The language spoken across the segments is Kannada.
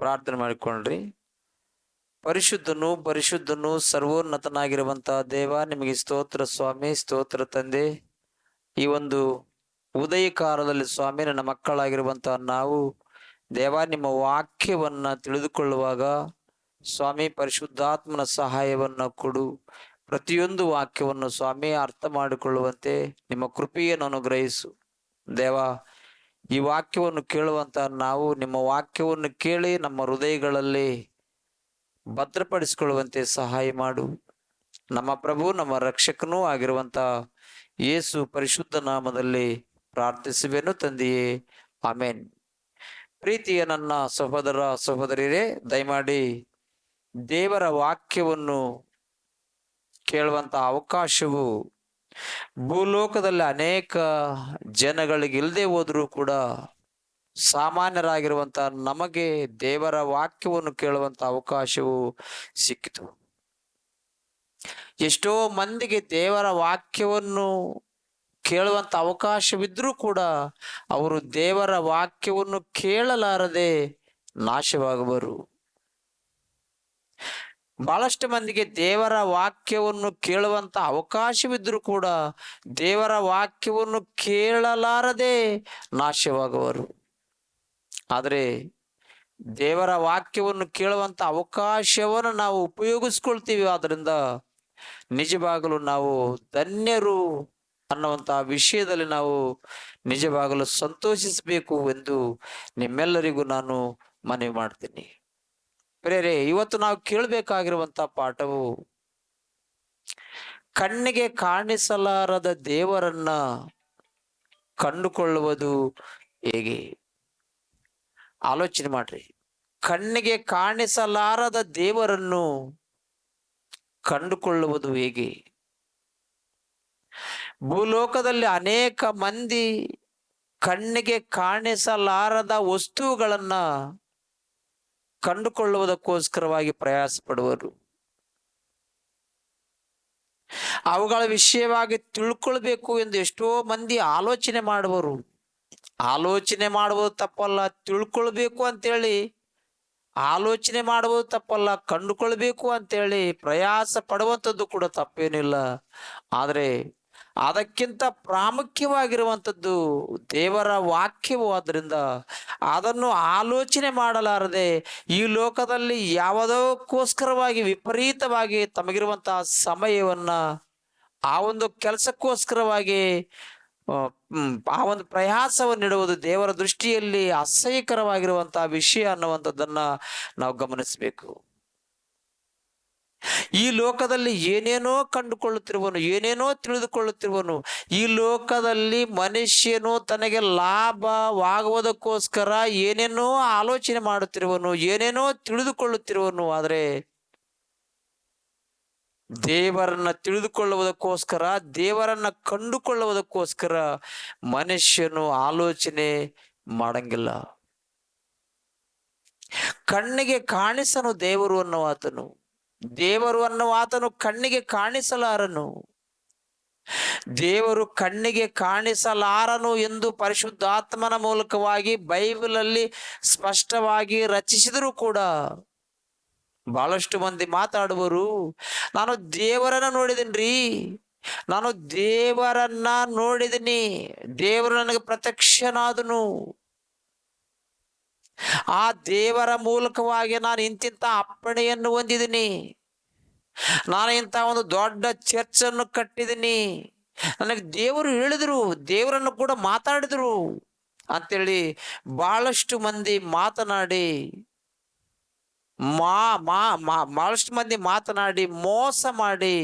ಪ್ರಾರ್ಥನೆ ಮಾಡಿಕೊಂಡ್ರಿ. ಪರಿಶುದ್ಧನು ಪರಿಶುದ್ಧನು ಸರ್ವೋನ್ನತನಾಗಿರುವಂತಹ ದೇವ, ನಿಮಗೆ ಸ್ತೋತ್ರ ಸ್ವಾಮಿ, ಸ್ತೋತ್ರ ತಂದೆ. ಈ ಒಂದು ಉದಯ ಕಾಲದಲ್ಲಿ ಸ್ವಾಮಿ, ನನ್ನ ಮಕ್ಕಳಾಗಿರುವಂತಹ ನಾವು ದೇವ ನಿಮ್ಮ ವಾಕ್ಯವನ್ನ ತಿಳಿದುಕೊಳ್ಳುವಾಗ ಸ್ವಾಮಿ ಪರಿಶುದ್ಧಾತ್ಮನ ಸಹಾಯವನ್ನ ಕೊಡು. ಪ್ರತಿಯೊಂದು ವಾಕ್ಯವನ್ನು ಸ್ವಾಮಿ ಅರ್ಥ ಮಾಡಿಕೊಳ್ಳುವಂತೆ ನಿಮ್ಮ ಕೃಪೆಯನ್ನು ಅನುಗ್ರಹಿಸು ದೇವ. ಈ ವಾಕ್ಯವನ್ನು ಕೇಳುವಂತ ನಾವು ನಿಮ್ಮ ವಾಕ್ಯವನ್ನು ಕೇಳಿ ನಮ್ಮ ಹೃದಯಗಳಲ್ಲಿ ಭದ್ರಪಡಿಸಿಕೊಳ್ಳುವಂತೆ ಸಹಾಯ ಮಾಡು. ನಮ್ಮ ಪ್ರಭು ನಮ್ಮ ರಕ್ಷಕನೂ ಆಗಿರುವಂತ ಯೇಸು ಪರಿಶುದ್ಧ ನಾಮದಲ್ಲಿ ಪ್ರಾರ್ಥಿಸುವೆನು ತಂದೆಯೇ, ಆಮೇನ್. ಪ್ರೀತಿಯ ನನ್ನ ಸಹೋದರ ಸಹೋದರಿಯರೇ, ದಯಮಾಡಿ ದೇವರ ವಾಕ್ಯವನ್ನು ಕೇಳುವಂತ ಅವಕಾಶವು ಭೂಲೋಕದಲ್ಲಿ ಅನೇಕ ಜನಗಳಿಗೆ ಇಲ್ಲದೆ ಹೋದರೂ ಕೂಡ ಸಾಮಾನ್ಯರಾಗಿರುವಂತ ನಮಗೆ ದೇವರ ವಾಕ್ಯವನ್ನು ಕೇಳುವಂತ ಅವಕಾಶವು ಸಿಕ್ಕಿತು. ಎಷ್ಟೋ ಮಂದಿಗೆ ದೇವರ ವಾಕ್ಯವನ್ನು ಕೇಳುವಂತ ಅವಕಾಶವಿದ್ರೂ ಕೂಡ ಅವರು ದೇವರ ವಾಕ್ಯವನ್ನು ಕೇಳಲಾರದೆ ನಾಶವಾಗುವರು. ಬಹಳಷ್ಟು ಮಂದಿಗೆ ದೇವರ ವಾಕ್ಯವನ್ನು ಕೇಳುವಂತ ಅವಕಾಶವಿದ್ರೂ ಕೂಡ ದೇವರ ವಾಕ್ಯವನ್ನು ಕೇಳಲಾರದೆ ನಾಶವಾಗುವರು. ಆದರೆ ದೇವರ ವಾಕ್ಯವನ್ನು ಕೇಳುವಂತ ಅವಕಾಶವನ್ನು ನಾವು ಉಪಯೋಗಿಸ್ಕೊಳ್ತೀವಿ. ಆದ್ರಿಂದ ನಿಜವಾಗಲೂ ನಾವು ಧನ್ಯರು ಅನ್ನುವಂತಹ ವಿಷಯದಲ್ಲಿ ನಾವು ನಿಜವಾಗಲೂ ಸಂತೋಷಿಸಬೇಕು ಎಂದು ನಿಮ್ಮೆಲ್ಲರಿಗೂ ನಾನು ಮನವಿ ಮಾಡ್ತೀನಿ. ಪ್ರಿಯರೇ, ಇವತ್ತು ನಾವು ಕೇಳಬೇಕಾಗಿರುವಂತ ಪಾಠವು ಕಣ್ಣಿಗೆ ಕಾಣಿಸಲಾರದ ದೇವರನ್ನ ಕಂಡುಕೊಳ್ಳುವುದು ಹೇಗೆ? ಆಲೋಚನೆ ಮಾಡ್ರಿ. ಕಣ್ಣಿಗೆ ಕಾಣಿಸಲಾರದ ದೇವರನ್ನು ಕಂಡುಕೊಳ್ಳುವುದು ಹೇಗೆ? ಭೂಲೋಕದಲ್ಲಿ ಅನೇಕ ಮಂದಿ ಕಣ್ಣಿಗೆ ಕಾಣಿಸಲಾರದ ವಸ್ತುಗಳನ್ನ ಕಂಡುಕೊಳ್ಳುವುದಕ್ಕೋಸ್ಕರವಾಗಿ ಪ್ರಯಾಸ ಪಡುವರು. ಅವುಗಳ ವಿಷಯವಾಗಿ ತಿಳ್ಕೊಳ್ಬೇಕು ಎಂದು ಎಷ್ಟೋ ಮಂದಿ ಆಲೋಚನೆ ಮಾಡುವರು. ಆಲೋಚನೆ ಮಾಡುವುದು ತಪ್ಪಲ್ಲ, ತಿಳ್ಕೊಳ್ಬೇಕು ಅಂತೇಳಿ ಆಲೋಚನೆ ಮಾಡುವುದು ತಪ್ಪಲ್ಲ, ಕಂಡುಕೊಳ್ಬೇಕು ಅಂತೇಳಿ ಪ್ರಯಾಸ ಪಡುವಂಥದ್ದು ಕೂಡ ತಪ್ಪೇನಿಲ್ಲ. ಆದರೆ ಅದಕ್ಕಿಂತ ಪ್ರಾಮುಖ್ಯವಾಗಿರುವಂಥದ್ದು ದೇವರ ವಾಕ್ಯವು. ಆದ್ದರಿಂದ ಅದನ್ನು ಆಲೋಚನೆ ಮಾಡಲಾರದೆ ಈ ಲೋಕದಲ್ಲಿ ಯಾವುದಕ್ಕೋಸ್ಕರವಾಗಿ ವಿಪರೀತವಾಗಿ ತಮಗಿರುವಂತಹ ಸಮಯವನ್ನ ಆ ಒಂದು ಕೆಲಸಕ್ಕೋಸ್ಕರವಾಗಿ ಆ ಒಂದು ಪ್ರಯಾಸವನ್ನು ನೀಡುವುದು ದೇವರ ದೃಷ್ಟಿಯಲ್ಲಿ ಅಸಹ್ಯಕರವಾಗಿರುವಂತಹ ವಿಷಯ ಅನ್ನುವಂಥದ್ದನ್ನ ನಾವು ಗಮನಿಸಬೇಕು. ಈ ಲೋಕದಲ್ಲಿ ಏನೇನೋ ಕಂಡುಕೊಳ್ಳುತ್ತಿರುವನು, ಏನೇನೋ ತಿಳಿದುಕೊಳ್ಳುತ್ತಿರುವನು. ಈ ಲೋಕದಲ್ಲಿ ಮನುಷ್ಯನು ತನಗೆ ಲಾಭವಾಗುವುದಕ್ಕೋಸ್ಕರ ಏನೇನೋ ಆಲೋಚನೆ ಮಾಡುತ್ತಿರುವನು, ಏನೇನೋ ತಿಳಿದುಕೊಳ್ಳುತ್ತಿರುವನು. ಆದರೆ ದೇವರನ್ನ ತಿಳಿದುಕೊಳ್ಳುವುದಕ್ಕೋಸ್ಕರ, ದೇವರನ್ನ ಕಂಡುಕೊಳ್ಳುವುದಕ್ಕೋಸ್ಕರ ಮನುಷ್ಯನು ಆಲೋಚನೆ ಮಾಡಂಗಿಲ್ಲ. ಕಣ್ಣಿಗೆ ಕಾಣಿಸನು ದೇವರು ಅನ್ನುವಾತನು. ದೇವರು ಅನ್ನುವಾತನು ಕಣ್ಣಿಗೆ ಕಾಣಿಸಲಾರನು. ದೇವರು ಕಣ್ಣಿಗೆ ಕಾಣಿಸಲಾರನು ಎಂದು ಪರಿಶುದ್ಧಾತ್ಮನ ಮೂಲಕವಾಗಿ ಬೈಬಲಲ್ಲಿ ಸ್ಪಷ್ಟವಾಗಿ ರಚಿಸಿದರೂ ಕೂಡ ಬಹಳಷ್ಟು ಮಂದಿ ಮಾತಾಡುವರು, ನಾನು ದೇವರನ್ನ ನೋಡಿದೀನಿ, ನಾನು ದೇವರನ್ನ ನೋಡಿದೀನಿ, ದೇವರು ನನಗೆ ಪ್ರತ್ಯಕ್ಷನಾದನು, ಆ ದೇವರ ಮೂಲಕವಾಗಿ ನಾನು ಇಂತಿಂತ ಅಪ್ಪಣೆಯನ್ನು ಹೊಂದಿದ್ದೀನಿ, ನಾನು ಇಂಥ ಒಂದು ದೊಡ್ಡ ಚರ್ಚ್ ಅನ್ನು ಕಟ್ಟಿದ್ದೀನಿ, ನನಗೆ ದೇವರು ಹೇಳಿದ್ರು, ದೇವರನ್ನು ಕೂಡ ಮಾತಾಡಿದ್ರು ಅಂತೇಳಿ ಬಹಳಷ್ಟು ಮಂದಿ ಮಾತನಾಡಿ ಬಹಳಷ್ಟು ಮಂದಿ ಮಾತನಾಡಿ ಮೋಸ ಮಾಡಿ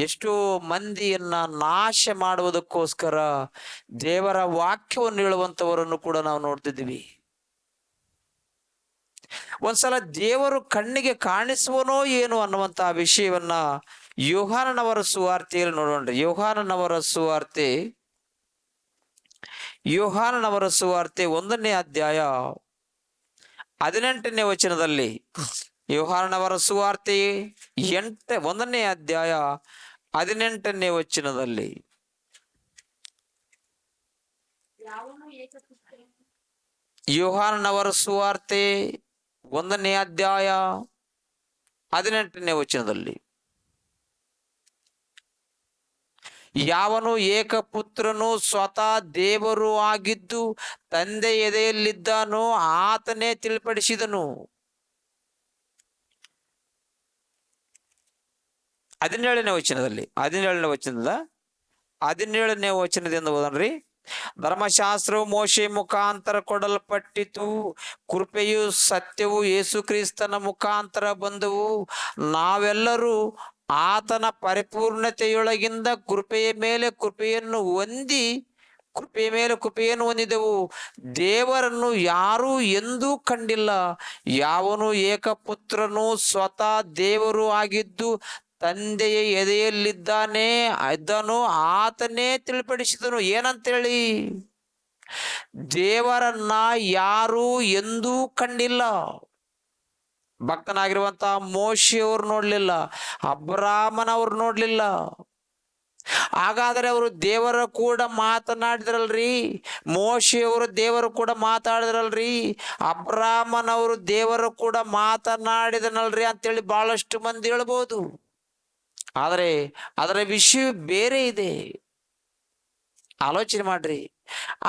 ಎಷ್ಟೋ ಮಂದಿಯನ್ನ ನಾಶ ಮಾಡುವುದಕ್ಕೋಸ್ಕರ ದೇವರ ವಾಕ್ಯವನ್ನು ಹೇಳುವಂತವರನ್ನು ಕೂಡ ನಾವು ನೋಡ್ತಿದ್ದೀವಿ. ಒಂದ್ಸಲ ದೇವರು ಕಣ್ಣಿಗೆ ಕಾಣಿಸುವನೋ ಏನು ಅನ್ನುವಂತಹ ವಿಷಯವನ್ನ ಯೋಹಾನನವರ ಸುವಾರ್ತೆಯಲ್ಲಿ ನೋಡೋಣ. ಯೋಹಾನನವರ ಸುವಾರ್ತೆ 1ನೇ ಅಧ್ಯಾಯ 18ನೇ ವಚನದಲ್ಲಿ, ಯೋಹಾನನವರ ಸುವಾರ್ತೆ 1ನೇ ಅಧ್ಯಾಯ 18ನೇ ವಚನದಲ್ಲಿ, ಯೋಹಾನನವರ ಸುವಾರ್ತೆ 1ನೇ ಅಧ್ಯಾಯ 18ನೇ ವಚನದಲ್ಲಿ, ಯಾವನು ಏಕಪುತ್ರನು ಸ್ವತಃ ದೇವರು ಆಗಿದ್ದು ತಂದೆ ಎದೆಯಲ್ಲಿದ್ದಾನೋ ಆತನೇ ತಿಳಿಪಡಿಸಿದನು. 17ನೇ ವಚನದಲ್ಲಿ, 17ನೇ ವಚನದಿಂದ ಓದನ್ರಿ. ಧರ್ಮಶಾಸ್ತ್ರವು ಮೋಶೆ ಮುಖಾಂತರ ಕೊಡಲ್ಪಟ್ಟಿತು, ಕೃಪೆಯು ಸತ್ಯವು ಯೇಸು ಕ್ರಿಸ್ತನ ಮುಖಾಂತರ ಬಂದವು. ನಾವೆಲ್ಲರೂ ಆತನ ಪರಿಪೂರ್ಣತೆಯೊಳಗಿಂದ ಕೃಪೆಯ ಮೇಲೆ ಕೃಪೆಯನ್ನು ಹೊಂದಿದೆವು. ದೇವರನ್ನು ಯಾರೂ ಎಂದೂ ಕಂಡಿಲ್ಲ. ಯಾವನು ಏಕಪುತ್ರನು ಸ್ವತಃ ದೇವರು ಆಗಿದ್ದು ತಂದೆಯ ಇದ್ದನೋ ಆತನೇ ತಿಳಿಪಡಿಸಿದನು. ಏನಂತೇಳಿ? ದೇವರನ್ನ ಯಾರೂ ಎಂದೂ ಕಂಡಿಲ್ಲ. ಭಕ್ತನಾಗಿರುವಂತಹ ಮೋಶೆಯವರು ನೋಡ್ಲಿಲ್ಲ, ಅಬ್ರಾಮನವ್ರು ನೋಡ್ಲಿಲ್ಲ. ಹಾಗಾದರೆ ಅವರು ದೇವರ ಕೂಡ ಮಾತನಾಡಿದ್ರಲ್ರಿ, ಮೋಶೆಯವರು ದೇವರು ಕೂಡ ಮಾತಾಡಿದ್ರಲ್ರಿ, ಅಬ್ರಾಮನವರು ದೇವರು ಕೂಡ ಮಾತನಾಡಿದನಲ್ರಿ ಅಂತೇಳಿ ಬಹಳಷ್ಟು ಮಂದಿ ಹೇಳ್ಬೋದು. ಆದರೆ ಅದರ ವಿಷಯ ಬೇರೆ ಇದೆ, ಆಲೋಚನೆ ಮಾಡ್ರಿ.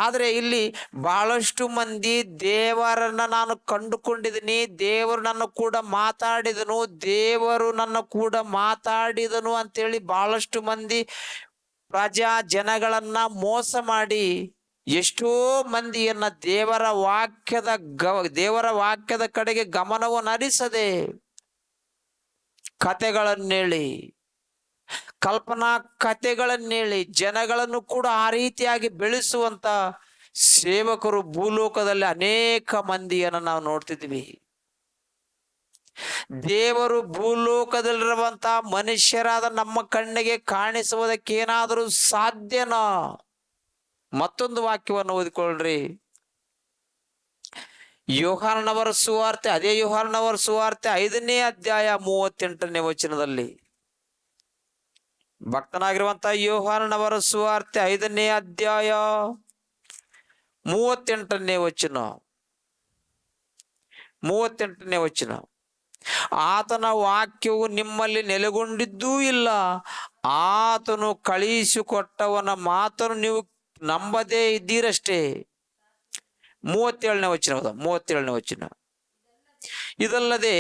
ಆದರೆ ಇಲ್ಲಿ ಬಹಳಷ್ಟು ಮಂದಿ ದೇವರನ್ನ ನಾನು ಕಂಡುಕೊಂಡಿದ್ದೀನಿ, ದೇವರು ನನ್ನ ಕೂಡ ಮಾತಾಡಿದನು ಅಂತೇಳಿ ಬಹಳಷ್ಟು ಮಂದಿ ಜನಗಳನ್ನ ಮೋಸ ಮಾಡಿ ಎಷ್ಟೋ ಮಂದಿಯನ್ನ ದೇವರ ವಾಕ್ಯದ ಕಡೆಗೆ ಗಮನವನ್ನು ಹರಿಸದೆ ಕತೆಗಳನ್ನೇಳಿ, ಕಲ್ಪನಾ ಕಥೆಗಳನ್ನೇಳಿ ಜನಗಳನ್ನು ಕೂಡ ಆ ರೀತಿಯಾಗಿ ಬೆಳೆಸುವಂತ ಸೇವಕರು ಭೂಲೋಕದಲ್ಲಿ ಅನೇಕ ಮಂದಿಯನ್ನು ನಾವು ನೋಡ್ತಿದ್ವಿ. ದೇವರು ಭೂಲೋಕದಲ್ಲಿರುವಂತ ಮನುಷ್ಯರಾದ ನಮ್ಮ ಕಣ್ಣಿಗೆ ಕಾಣಿಸುವುದಕ್ಕೆ ಏನಾದರೂ ಸಾಧ್ಯನಾ? ಮತ್ತೊಂದು ವಾಕ್ಯವನ್ನು ಓದಿಕೊಳ್ಳ್ರಿ. ಯೋಹಾನನವರ ಸುವಾರ್ತೆ, ಅದೇ ಯೋಹಾನನವರ ಸುವಾರ್ತೆ 5ನೇ ಅಧ್ಯಾಯ 38ನೇ ವಚನದಲ್ಲಿ, ಭಕ್ತನಾಗಿರುವಂತಹ ಯೋಹಾನನವರ ಸುವಾರ್ತೆ 5ನೇ ಅಧ್ಯಾಯ 38ನೇ ವಚನ, ಆತನ ವಾಕ್ಯವು ನಿಮ್ಮಲ್ಲಿ ನೆಲೆಗೊಂಡಿದ್ದೂ ಇಲ್ಲ, ಆತನು ಕಳುಹಿಸಿಕೊಟ್ಟವನ ಮಾತನ್ನು ನೀವು ನಂಬದೇ ಇದ್ದೀರಷ್ಟೇ. 37ನೇ ವಚನ, ಇದಲ್ಲದೆ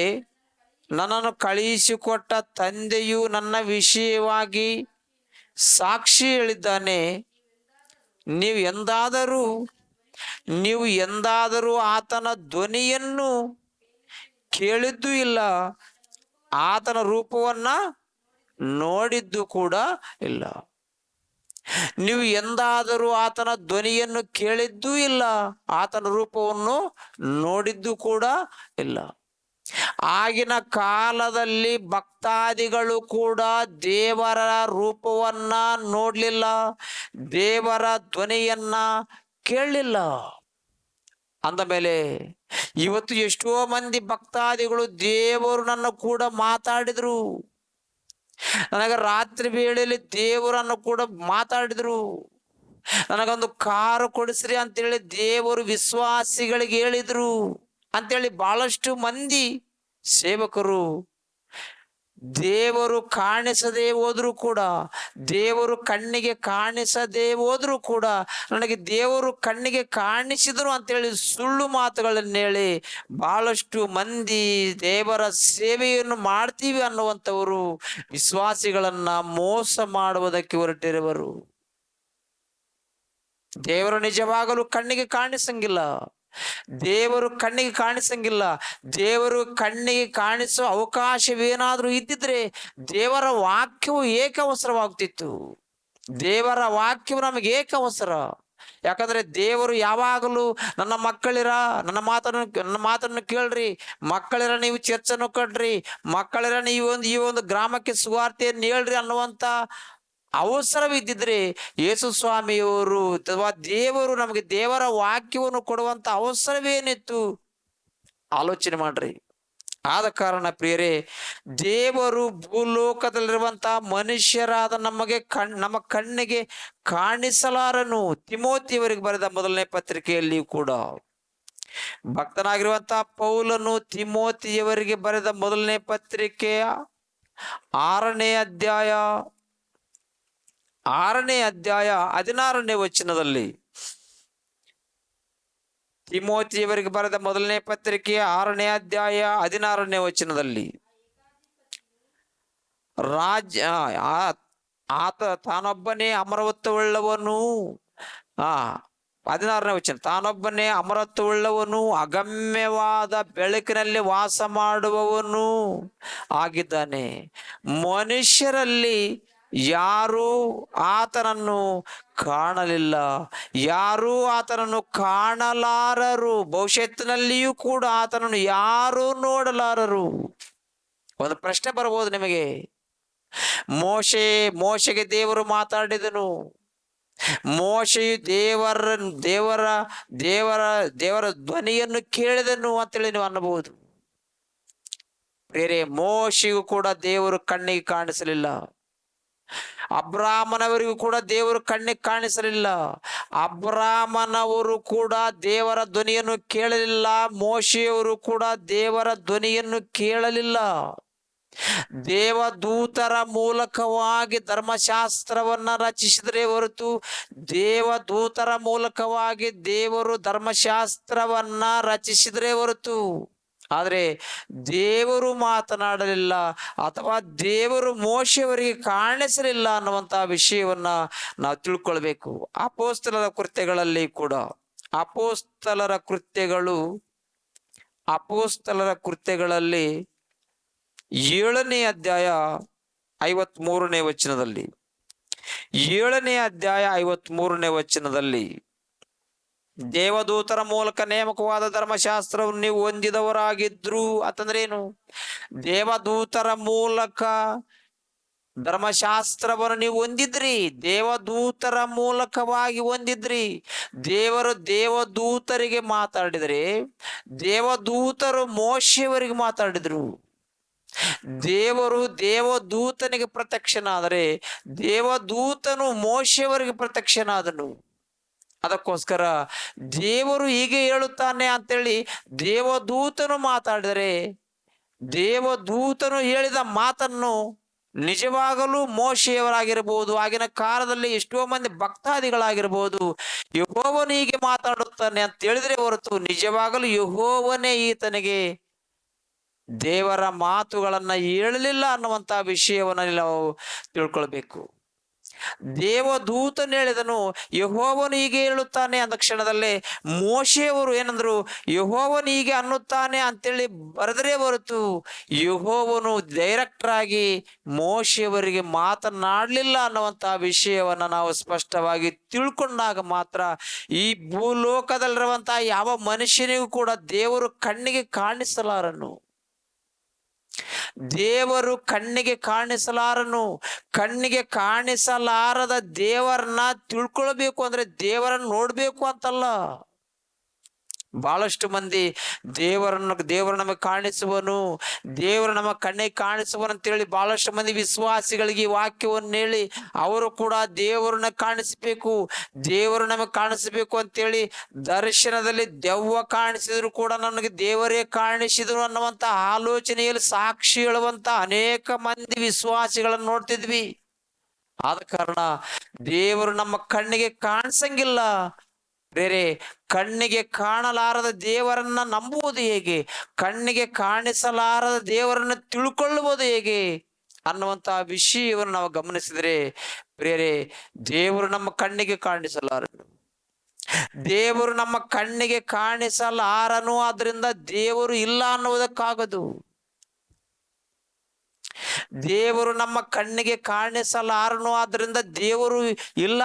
ನನ್ನನ್ನು ಕಳುಹಿಸಿಕೊಟ್ಟ ತಂದೆಯು ನನ್ನ ವಿಷಯವಾಗಿ ಸಾಕ್ಷಿ ಹೇಳಿದ್ದಾನೆ. ನೀವು ಎಂದಾದರೂ ಆತನ ಧ್ವನಿಯನ್ನು ಕೇಳಿದ್ದೂ ಇಲ್ಲ, ಆತನ ರೂಪವನ್ನ ನೋಡಿದ್ದು ಕೂಡ ಇಲ್ಲ. ನೀವು ಎಂದಾದರೂ ಆತನ ಧ್ವನಿಯನ್ನು ಕೇಳಿದ್ದೂ ಇಲ್ಲ, ಆತನ ರೂಪವನ್ನು ನೋಡಿದ್ದು ಕೂಡ ಇಲ್ಲ. ಆಗಿನ ಕಾಲದಲ್ಲಿ ಭಕ್ತಾದಿಗಳು ಕೂಡ ದೇವರ ರೂಪವನ್ನ ನೋಡ್ಲಿಲ್ಲ, ದೇವರ ಧ್ವನಿಯನ್ನ ಕೇಳಲಿಲ್ಲ. ಅಂದ ಮೇಲೆ ಇವತ್ತು ಎಷ್ಟೋ ಮಂದಿ ಭಕ್ತಾದಿಗಳು ದೇವರು ನನ್ನ ಕೂಡ ಮಾತಾಡಿದ್ರು, ನನಗೆ ರಾತ್ರಿ ವೇಳೆಯಲ್ಲಿ ದೇವರನ್ನು ಕೂಡ ಮಾತಾಡಿದ್ರು, ನನಗೊಂದು ಕಾರು ಕೊಡಿಸ್ರಿ ಅಂತೇಳಿ ದೇವರು ವಿಶ್ವಾಸಿಗಳಿಗೆ ಹೇಳಿದ್ರು ಅಂತೇಳಿ ಬಹಳಷ್ಟು ಮಂದಿ ಸೇವಕರು ದೇವರು ಕಾಣಿಸದೆ ಹೋದ್ರು ಕೂಡ, ದೇವರು ಕಣ್ಣಿಗೆ ಕಾಣಿಸದೆ ಹೋದ್ರು ಕೂಡ ನನಗೆ ದೇವರು ಕಣ್ಣಿಗೆ ಕಾಣಿಸಿದ್ರು ಅಂತೇಳಿ ಸುಳ್ಳು ಮಾತುಗಳನ್ನು ಹೇಳಿ ಬಹಳಷ್ಟು ಮಂದಿ ದೇವರ ಸೇವೆಯನ್ನು ಮಾಡ್ತೀವಿ ಅನ್ನುವಂಥವರು ವಿಶ್ವಾಸಿಗಳನ್ನ ಮೋಸ ಮಾಡುವುದಕ್ಕೆ ಹೊರಟಿರುವರು. ದೇವರು ನಿಜವಾಗಲೂ ಕಣ್ಣಿಗೆ ಕಾಣಿಸಂಗಿಲ್ಲ, ದೇವರು ಕಣ್ಣಿಗೆ ಕಾಣಿಸುವ ಅವಕಾಶವೇನಾದ್ರೂ ಇದ್ದಿದ್ರೆ ದೇವರ ವಾಕ್ಯವು ಏಕವಸರವಾಗ್ತಿತ್ತು. ದೇವರ ವಾಕ್ಯವು ನಮಗೆ ಏಕವಸರ. ಯಾಕಂದ್ರೆ ದೇವರು ಯಾವಾಗಲೂ ನನ್ನ ಮಾತನ್ನು ಕೇಳ್ರಿ, ಮಕ್ಕಳಿರ ನೀವು ಚರ್ಚನ್ನು ಕಟ್ರಿ, ಮಕ್ಕಳಿರ ನೀವು ಈ ಒಂದು ಗ್ರಾಮಕ್ಕೆ ಸುವಾರ್ತೆಯನ್ನು ಹೇಳ್ರಿ ಅನ್ನುವಂತ ಅವಸರವಿದ್ದಿದ್ರೆ ಯೇಸು ಸ್ವಾಮಿಯವರು ಅಥವಾ ದೇವರು ನಮಗೆ ದೇವರ ವಾಕ್ಯವನ್ನು ಕೊಡುವಂತ ಅವಸರವೇನಿತ್ತು? ಆಲೋಚನೆ ಮಾಡ್ರಿ. ಆದ ಕಾರಣ ಪ್ರಿಯರೇ, ದೇವರು ಭೂಲೋಕದಲ್ಲಿರುವಂತಹ ಮನುಷ್ಯರಾದ ನಮ್ಮ ಕಣ್ಣಿಗೆ ಕಾಣಿಸಲಾರನು. ತಿಮೋತಿಯವರಿಗೆ ಬರೆದ ಮೊದಲನೇ ಪತ್ರಿಕೆಯಲ್ಲಿ ಕೂಡ ಭಕ್ತನಾಗಿರುವಂತಹ ಪೌಲನು ತಿಮೋತಿಯವರಿಗೆ ಬರೆದ ಮೊದಲನೇ ಪತ್ರಿಕೆಯ 6ನೇ ಅಧ್ಯಾಯ 16ನೇ ವಚನದಲ್ಲಿ, ತಿಮೋತಿಯವರಿಗೆ ಬರೆದ ಮೊದಲನೇ ಪತ್ರಿಕೆಯ 6ನೇ ಅಧ್ಯಾಯ 16ನೇ ವಚನದಲ್ಲಿ, ಆತ ತಾನೊಬ್ಬನೇ ಅಮರತ್ವವುಳ್ಳವನು. 16ನೇ ವಚನ, ತಾನೊಬ್ಬನೇ ಅಮರತ್ವವುಳ್ಳವನು, ಅಗಮ್ಯವಾದ ಬೆಳಕಿನಲ್ಲಿ ವಾಸ ಮಾಡುವವನು ಆಗಿದ್ದಾನೆ. ಮನುಷ್ಯರಲ್ಲಿ ಯಾರೂ ಆತನನ್ನು ಕಾಣಲಿಲ್ಲ, ಯಾರೂ ಆತನನ್ನು ಕಾಣಲಾರರು, ಭವಿಷ್ಯತ್ತಿನಲ್ಲಿಯೂ ಕೂಡ ಆತನನ್ನು ಯಾರೂ ನೋಡಲಾರರು. ಒಂದು ಪ್ರಶ್ನೆ ಬರಬಹುದು ನಿಮಗೆ, ಮೋಶೆಗೆ ದೇವರು ಮಾತಾಡಿದನು, ಮೋಶೆಯು ದೇವರ ಧ್ವನಿಯನ್ನು ಕೇಳಿದನು ಅಂತೇಳಿ ನೀವು ಅನ್ನಬಹುದು. ಬೇರೆ ಮೋಶೆಗೂ ಕೂಡ ದೇವರು ಕಣ್ಣಿಗೆ ಕಾಣಿಸಲಿಲ್ಲ, ಅಬ್ರಾಮನವರಿಗೂ ಕೂಡ ದೇವರು ಕಣ್ಣಿಗೆ ಕಾಣಿಸಲಿಲ್ಲ. ಅಬ್ರಾಮನವರು ಕೂಡ ದೇವರ ಧ್ವನಿಯನ್ನು ಕೇಳಲಿಲ್ಲ, ಮೋಶೆಯವರು ಕೂಡ ದೇವರ ಧ್ವನಿಯನ್ನು ಕೇಳಲಿಲ್ಲ. ದೇವದೂತರ ಮೂಲಕವಾಗಿ ಧರ್ಮಶಾಸ್ತ್ರವನ್ನ ರಚಿಸಿದರೆ ಹೊರತು, ದೇವದೂತರ ಮೂಲಕವಾಗಿ ದೇವರು ಧರ್ಮಶಾಸ್ತ್ರವನ್ನ ರಚಿಸಿದರೆ ಹೊರತು, ಆದರೆ ದೇವರು ಮಾತನಾಡಲಿಲ್ಲ ಅಥವಾ ದೇವರು ಮೋಶೆಯವರಿಗೆ ಕಾಣಿಸಲಿಲ್ಲ ಅನ್ನುವಂತಹ ವಿಷಯವನ್ನ ನಾವು ತಿಳ್ಕೊಳ್ಬೇಕು. ಅಪೊಸ್ತಲರ ಕೃತ್ಯಗಳಲ್ಲಿ ಕೂಡ, ಅಪೊಸ್ತಲರ ಕೃತ್ಯಗಳಲ್ಲಿ 7ನೇ ಅಧ್ಯಾಯ 53ನೇ ವಚನದಲ್ಲಿ, 7ನೇ ಅಧ್ಯಾಯ 53ನೇ ವಚನದಲ್ಲಿ, ದೇವದೂತರ ಮೂಲಕ ನೇಮಕವಾದ ಧರ್ಮಶಾಸ್ತ್ರವನ್ನು ನೀವು ಹೊಂದಿದವರಾಗಿದ್ರು ಅಂತಂದ್ರೆ ಏನು? ದೇವದೂತರ ಮೂಲಕ ಧರ್ಮಶಾಸ್ತ್ರವನ್ನು ನೀವು ಹೊಂದಿದ್ರಿ, ದೇವದೂತರ ಮೂಲಕವಾಗಿ ಹೊಂದಿದ್ರಿ. ದೇವರು ದೇವದೂತರಿಗೆ ಮಾತಾಡಿದರೆ, ದೇವದೂತರು ಮೋಶೆಯವರಿಗೆ ಮಾತಾಡಿದ್ರು. ದೇವರು ದೇವದೂತನಿಗೆ ಪ್ರತ್ಯಕ್ಷನಾದರೆ, ದೇವದೂತನು ಮೋಶೆಯವರಿಗೆ ಪ್ರತ್ಯಕ್ಷನಾದನು. ಅದಕ್ಕೋಸ್ಕರ ದೇವರು ಹೀಗೆ ಹೇಳುತ್ತಾನೆ ಅಂತೇಳಿ ದೇವದೂತನು ಮಾತಾಡಿದರೆ, ದೇವದೂತನು ಹೇಳಿದ ಮಾತನ್ನು ನಿಜವಾಗಲೂ ಮೋಶೆಯವರಾಗಿರ್ಬೋದು, ಆಗಿನ ಕಾಲದಲ್ಲಿ ಎಷ್ಟೋ ಮಂದಿ ಭಕ್ತಾದಿಗಳಾಗಿರ್ಬೋದು, ಯೆಹೋವನು ಹೀಗೆ ಮಾತಾಡುತ್ತಾನೆ ಅಂತ ಹೇಳಿದ್ರೆ ಹೊರತು, ನಿಜವಾಗಲೂ ಯೆಹೋವನೇ ಈತನಿಗೆ ದೇವರ ಮಾತುಗಳನ್ನ ಹೇಳಲಿಲ್ಲ ಅನ್ನುವಂತ ವಿಷಯವನ್ನ ನಾವು ತಿಳ್ಕೊಳ್ಬೇಕು. ದೇವದೂತನು ಹೇಳಿದನು, ಯೆಹೋವನು ಹೀಗೆ ಹೇಳುತ್ತಾನೆ ಅಂದ ಕ್ಷಣದಲ್ಲೇ ಮೋಶೆಯವರು ಏನಂದ್ರು, ಯೆಹೋವನು ಹೀಗೆ ಅನ್ನುತ್ತಾನೆ ಅಂತೇಳಿ ಬರೆದರೆ ಹೊರತು, ಯೆಹೋವನು ಡೈರೆಕ್ಟ್ ಆಗಿ ಮೋಶೆಯವರಿಗೆ ಮಾತನಾಡಲಿಲ್ಲ ಅನ್ನುವಂತಹ ವಿಷಯವನ್ನ ನಾವು ಸ್ಪಷ್ಟವಾಗಿ ತಿಳ್ಕೊಂಡಾಗ ಮಾತ್ರ ಈ ಭೂಲೋಕದಲ್ಲಿರುವಂತಹ ಯಾವ ಮನುಷ್ಯನಿಗೂ ಕೂಡ ದೇವರು ಕಣ್ಣಿಗೆ ಕಾಣಿಸಲಾರನು. ದೇವರು ಕಣ್ಣಿಗೆ ಕಾಣಿಸಲಾರನು. ಕಣ್ಣಿಗೆ ಕಾಣಿಸಲಾರದ ದೇವರನ್ನ ತಿಳ್ಕೊಳ್ಬೇಕು ಅಂದ್ರೆ ದೇವರನ್ನು ನೋಡ್ಬೇಕು ಅಂತಲ್ಲ. ಬಹಳಷ್ಟು ಮಂದಿ ದೇವರು ನಮಗೆ ಕಾಣಿಸುವನು, ದೇವರು ನಮ್ಮ ಕಣ್ಣಿಗೆ ಕಾಣಿಸುವನು ಅಂತೇಳಿ ಬಹಳಷ್ಟು ಮಂದಿ ವಿಶ್ವಾಸಿಗಳಿಗೆ ಈ ವಾಕ್ಯವನ್ನು ಹೇಳಿ ಅವರು ಕೂಡ ದೇವರನ್ನ ಕಾಣಿಸ್ಬೇಕು, ದೇವರು ನಮಗೆ ಕಾಣಿಸ್ಬೇಕು ಅಂತೇಳಿ ದರ್ಶನದಲ್ಲಿ ದೆವ್ವ ಕಾಣಿಸಿದ್ರು ಕೂಡ ನನಗೆ ದೇವರೇ ಕಾಣಿಸಿದ್ರು ಅನ್ನುವಂತ ಆಲೋಚನೆಯಲ್ಲಿ ಸಾಕ್ಷಿ ಹೇಳುವಂತ ಅನೇಕ ಮಂದಿ ವಿಶ್ವಾಸಿಗಳನ್ನು ನೋಡ್ತಿದ್ವಿ. ಆದ ಕಾರಣ ದೇವರು ನಮ್ಮ ಕಣ್ಣಿಗೆ ಕಾಣಿಸಂಗಿಲ್ಲ. ಬೇರೆ ಕಣ್ಣಿಗೆ ಕಾಣಲಾರದ ದೇವರನ್ನ ನಂಬುವುದು ಹೇಗೆ, ಕಣ್ಣಿಗೆ ಕಾಣಿಸಲಾರದ ದೇವರನ್ನು ತಿಳ್ಕೊಳ್ಳುವುದು ಹೇಗೆ ಅನ್ನುವಂತಹ ವಿಷಯವನ್ನು ನಾವು ಗಮನಿಸಿದರೆ, ಬೇರೆ ದೇವರು ನಮ್ಮ ಕಣ್ಣಿಗೆ ಕಾಣಿಸಲಾರನು. ದೇವರು ನಮ್ಮ ಕಣ್ಣಿಗೆ ಕಾಣಿಸಲಾರನು, ಆದ್ರಿಂದ ದೇವರು ಇಲ್ಲ ಅನ್ನುವುದಕ್ಕಾಗದು. ದೇವರು ನಮ್ಮ ಕಣ್ಣಿಗೆ ಕಾಣಿಸಲಾರನು, ಆದ್ರಿಂದ ದೇವರು ಇಲ್ಲ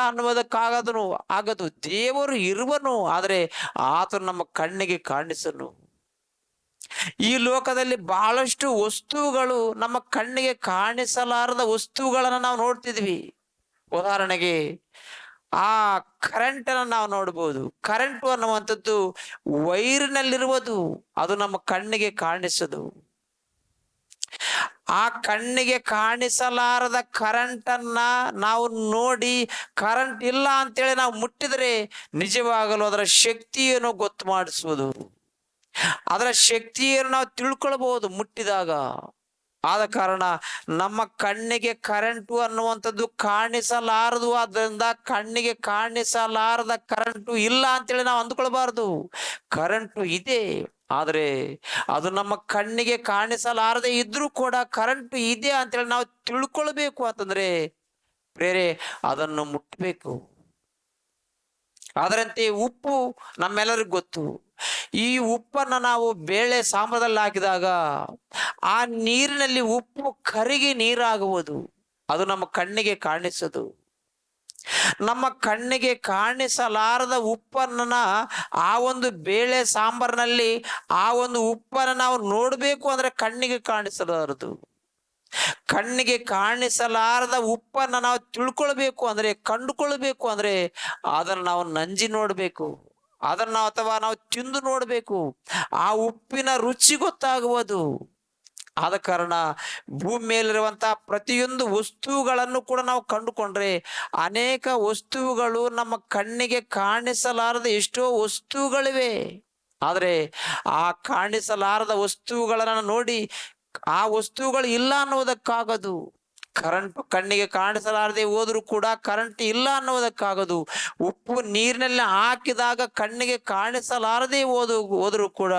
ಆಗದು. ದೇವರು ಇರುವನು, ಆದರೆ ಆತನು ನಮ್ಮ ಕಣ್ಣಿಗೆ ಕಾಣಿಸನು. ಈ ಲೋಕದಲ್ಲಿ ಬಹಳಷ್ಟು ವಸ್ತುಗಳು, ನಮ್ಮ ಕಣ್ಣಿಗೆ ಕಾಣಿಸಲಾರದ ವಸ್ತುಗಳನ್ನ ನಾವು ನೋಡ್ತಿದ್ವಿ. ಉದಾಹರಣೆಗೆ ಆ ಕರೆಂಟ್ ಅನ್ನ ನಾವು ನೋಡ್ಬೋದು. ಕರೆಂಟ್ ಅನ್ನುವಂಥದ್ದು ವೈರಿನಲ್ಲಿರುವುದು, ಅದು ನಮ್ಮ ಕಣ್ಣಿಗೆ ಕಾಣಿಸದು. ಆ ಕಣ್ಣಿಗೆ ಕಾಣಿಸಲಾರದ ಕರೆಂಟ್ ಅನ್ನ ನಾವು ನೋಡಿ ಕರೆಂಟ್ ಇಲ್ಲ ಅಂತೇಳಿ ನಾವು ಮುಟ್ಟಿದರೆ ನಿಜವಾಗಲು ಅದರ ಶಕ್ತಿಯನ್ನು ಗೊತ್ತು ಮಾಡಿಸುವುದು. ಅದರ ಶಕ್ತಿಯನ್ನು ನಾವು ತಿಳ್ಕೊಳ್ಬಹುದು ಮುಟ್ಟಿದಾಗ. ಆದ ಕಾರಣ ನಮ್ಮ ಕಣ್ಣಿಗೆ ಕರೆಂಟು ಅನ್ನುವಂಥದ್ದು ಕಾಣಿಸಲಾರದು. ಆದ್ದರಿಂದ ಕಣ್ಣಿಗೆ ಕಾಣಿಸಲಾರದ ಕರೆಂಟು ಇಲ್ಲ ಅಂತೇಳಿ ನಾವು ಅಂದ್ಕೊಳ್ಬಾರ್ದು. ಕರೆಂಟು ಇದೆ, ಆದರೆ ಅದು ನಮ್ಮ ಕಣ್ಣಿಗೆ ಕಾಣಿಸಲಾರದೆ ಇದ್ರೂ ಕೂಡ ಕರೆಂಟು ಇದೆ ಅಂತೇಳಿ ನಾವು ತಿಳ್ಕೊಳ್ಬೇಕು. ಅಂತಂದ್ರೆ ಬೇರೆ ಅದನ್ನು ಮುಟ್ಟಬೇಕು. ಅದರಂತೆ ಉಪ್ಪು ನಮ್ಮೆಲ್ಲರಿಗೂ ಗೊತ್ತು. ಈ ಉಪ್ಪನ್ನು ನಾವು ಬೇಳೆ ಸಾಂಬಾರಲ್ಲಿ ಹಾಕಿದಾಗ ಆ ನೀರಿನಲ್ಲಿ ಉಪ್ಪು ಕರಗಿ ನೀರಾಗುವುದು. ಅದು ನಮ್ಮ ಕಣ್ಣಿಗೆ ಕಾಣಿಸದು. ನಮ್ಮ ಕಣ್ಣಿಗೆ ಕಾಣಿಸಲಾರದ ಉಪ್ಪನ್ನ ಆ ಒಂದು ಬೇಳೆ ಸಾಂಬಾರಿನಲ್ಲಿ ಆ ಒಂದು ಉಪ್ಪನ್ನು ನಾವು ನೋಡಬೇಕು ಅಂದ್ರೆ ಕಣ್ಣಿಗೆ ಕಾಣಿಸಲಾರದು. ಕಣ್ಣಿಗೆ ಕಾಣಿಸಲಾರದ ಉಪ್ಪನ್ನು ನಾವು ತಿಳ್ಕೊಳ್ಬೇಕು ಅಂದ್ರೆ, ಕಂಡುಕೊಳ್ಬೇಕು ಅಂದ್ರೆ ಅದನ್ನು ನಾವು ನಂಜಿ ನೋಡ್ಬೇಕು. ಅದನ್ನ ಅಥವಾ ನಾವು ತಿಂದು ನೋಡ್ಬೇಕು. ಆ ಉಪ್ಪಿನ ರುಚಿ ಗೊತ್ತಾಗುವುದು. ಆದ ಕಾರಣ ಭೂಮಿ ಮೇಲಿರುವಂತಹ ಪ್ರತಿಯೊಂದು ವಸ್ತುಗಳನ್ನು ಕೂಡ ನಾವು ಕಂಡುಕೊಂಡ್ರೆ, ಅನೇಕ ವಸ್ತುಗಳು ನಮ್ಮ ಕಣ್ಣಿಗೆ ಕಾಣಿಸಲಾರದ ಎಷ್ಟೋ ವಸ್ತುಗಳಿವೆ. ಆದರೆ ಆ ಕಾಣಿಸಲಾರದ ವಸ್ತುಗಳನ್ನು ನೋಡಿ ಆ ವಸ್ತುಗಳು ಇಲ್ಲ ಅನ್ನುವುದಕ್ಕಾಗದು. ಕರೆಂಟ್ ಕಣ್ಣಿಗೆ ಕಾಣಿಸಲಾರದೆ ಹೋದ್ರೂ ಕೂಡ ಕರೆಂಟ್ ಇಲ್ಲ ಅನ್ನುವುದಕ್ಕಾಗದು. ಉಪ್ಪು ನೀರಿನಲ್ಲಿ ಹಾಕಿದಾಗ ಕಣ್ಣಿಗೆ ಕಾಣಿಸಲಾರದೆ ಹೋದ್ರೂ ಕೂಡ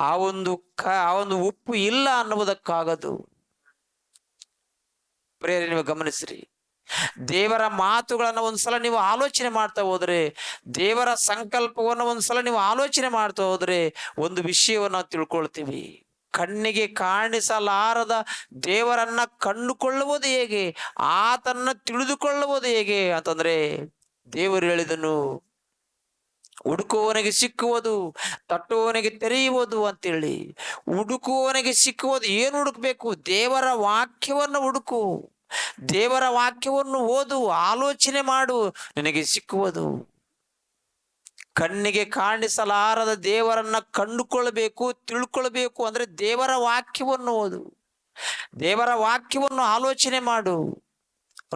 ಆ ಒಂದು ಉಪ್ಪು ಇಲ್ಲ ಅನ್ನುವುದಕ್ಕಾಗದು. ಪ್ರಿಯರೇ, ನೀವು ಗಮನಿಸ್ರಿ. ದೇವರ ಮಾತುಗಳನ್ನು ಒಂದ್ಸಲ ನೀವು ಆಲೋಚನೆ ಮಾಡ್ತಾ ಹೋದ್ರೆ, ದೇವರ ಸಂಕಲ್ಪವನ್ನು ಒಂದ್ಸಲ ನೀವು ಆಲೋಚನೆ ಮಾಡ್ತಾ ಹೋದ್ರೆ ಒಂದು ವಿಷಯವನ್ನು ನಾವು ತಿಳ್ಕೊಳ್ತೀವಿ. ಕಣ್ಣಿಗೆ ಕಾಣಿಸಲಾರದ ದೇವರನ್ನ ಕಂಡುಕೊಳ್ಳುವುದು ಹೇಗೆ, ಆತನ್ನ ತಿಳಿದುಕೊಳ್ಳುವುದು ಹೇಗೆ ಅಂತಂದ್ರೆ, ದೇವರು ಹೇಳಿದನು, ಹುಡುಕುವವನಿಗೆ ಸಿಕ್ಕುವುದು, ತಟ್ಟುವವನಿಗೆ ತೆರೆಯುವುದು ಅಂತೇಳಿ. ಹುಡುಕುವವನಿಗೆ ಸಿಕ್ಕುವುದು. ಏನು ಹುಡುಕ್ಬೇಕು? ದೇವರ ವಾಕ್ಯವನ್ನು ಹುಡುಕು. ದೇವರ ವಾಕ್ಯವನ್ನು ಓದು, ಆಲೋಚನೆ ಮಾಡು, ನಿನಗೆ ಸಿಕ್ಕುವುದು. ಕಣ್ಣಿಗೆ ಕಾಣಿಸಲಾರದ ದೇವರನ್ನ ಕಂಡುಕೊಳ್ಬೇಕು, ತಿಳ್ಕೊಳ್ಬೇಕು ಅಂದ್ರೆ ದೇವರ ವಾಕ್ಯವನ್ನು ಓದು, ದೇವರ ವಾಕ್ಯವನ್ನು ಆಲೋಚನೆ ಮಾಡು.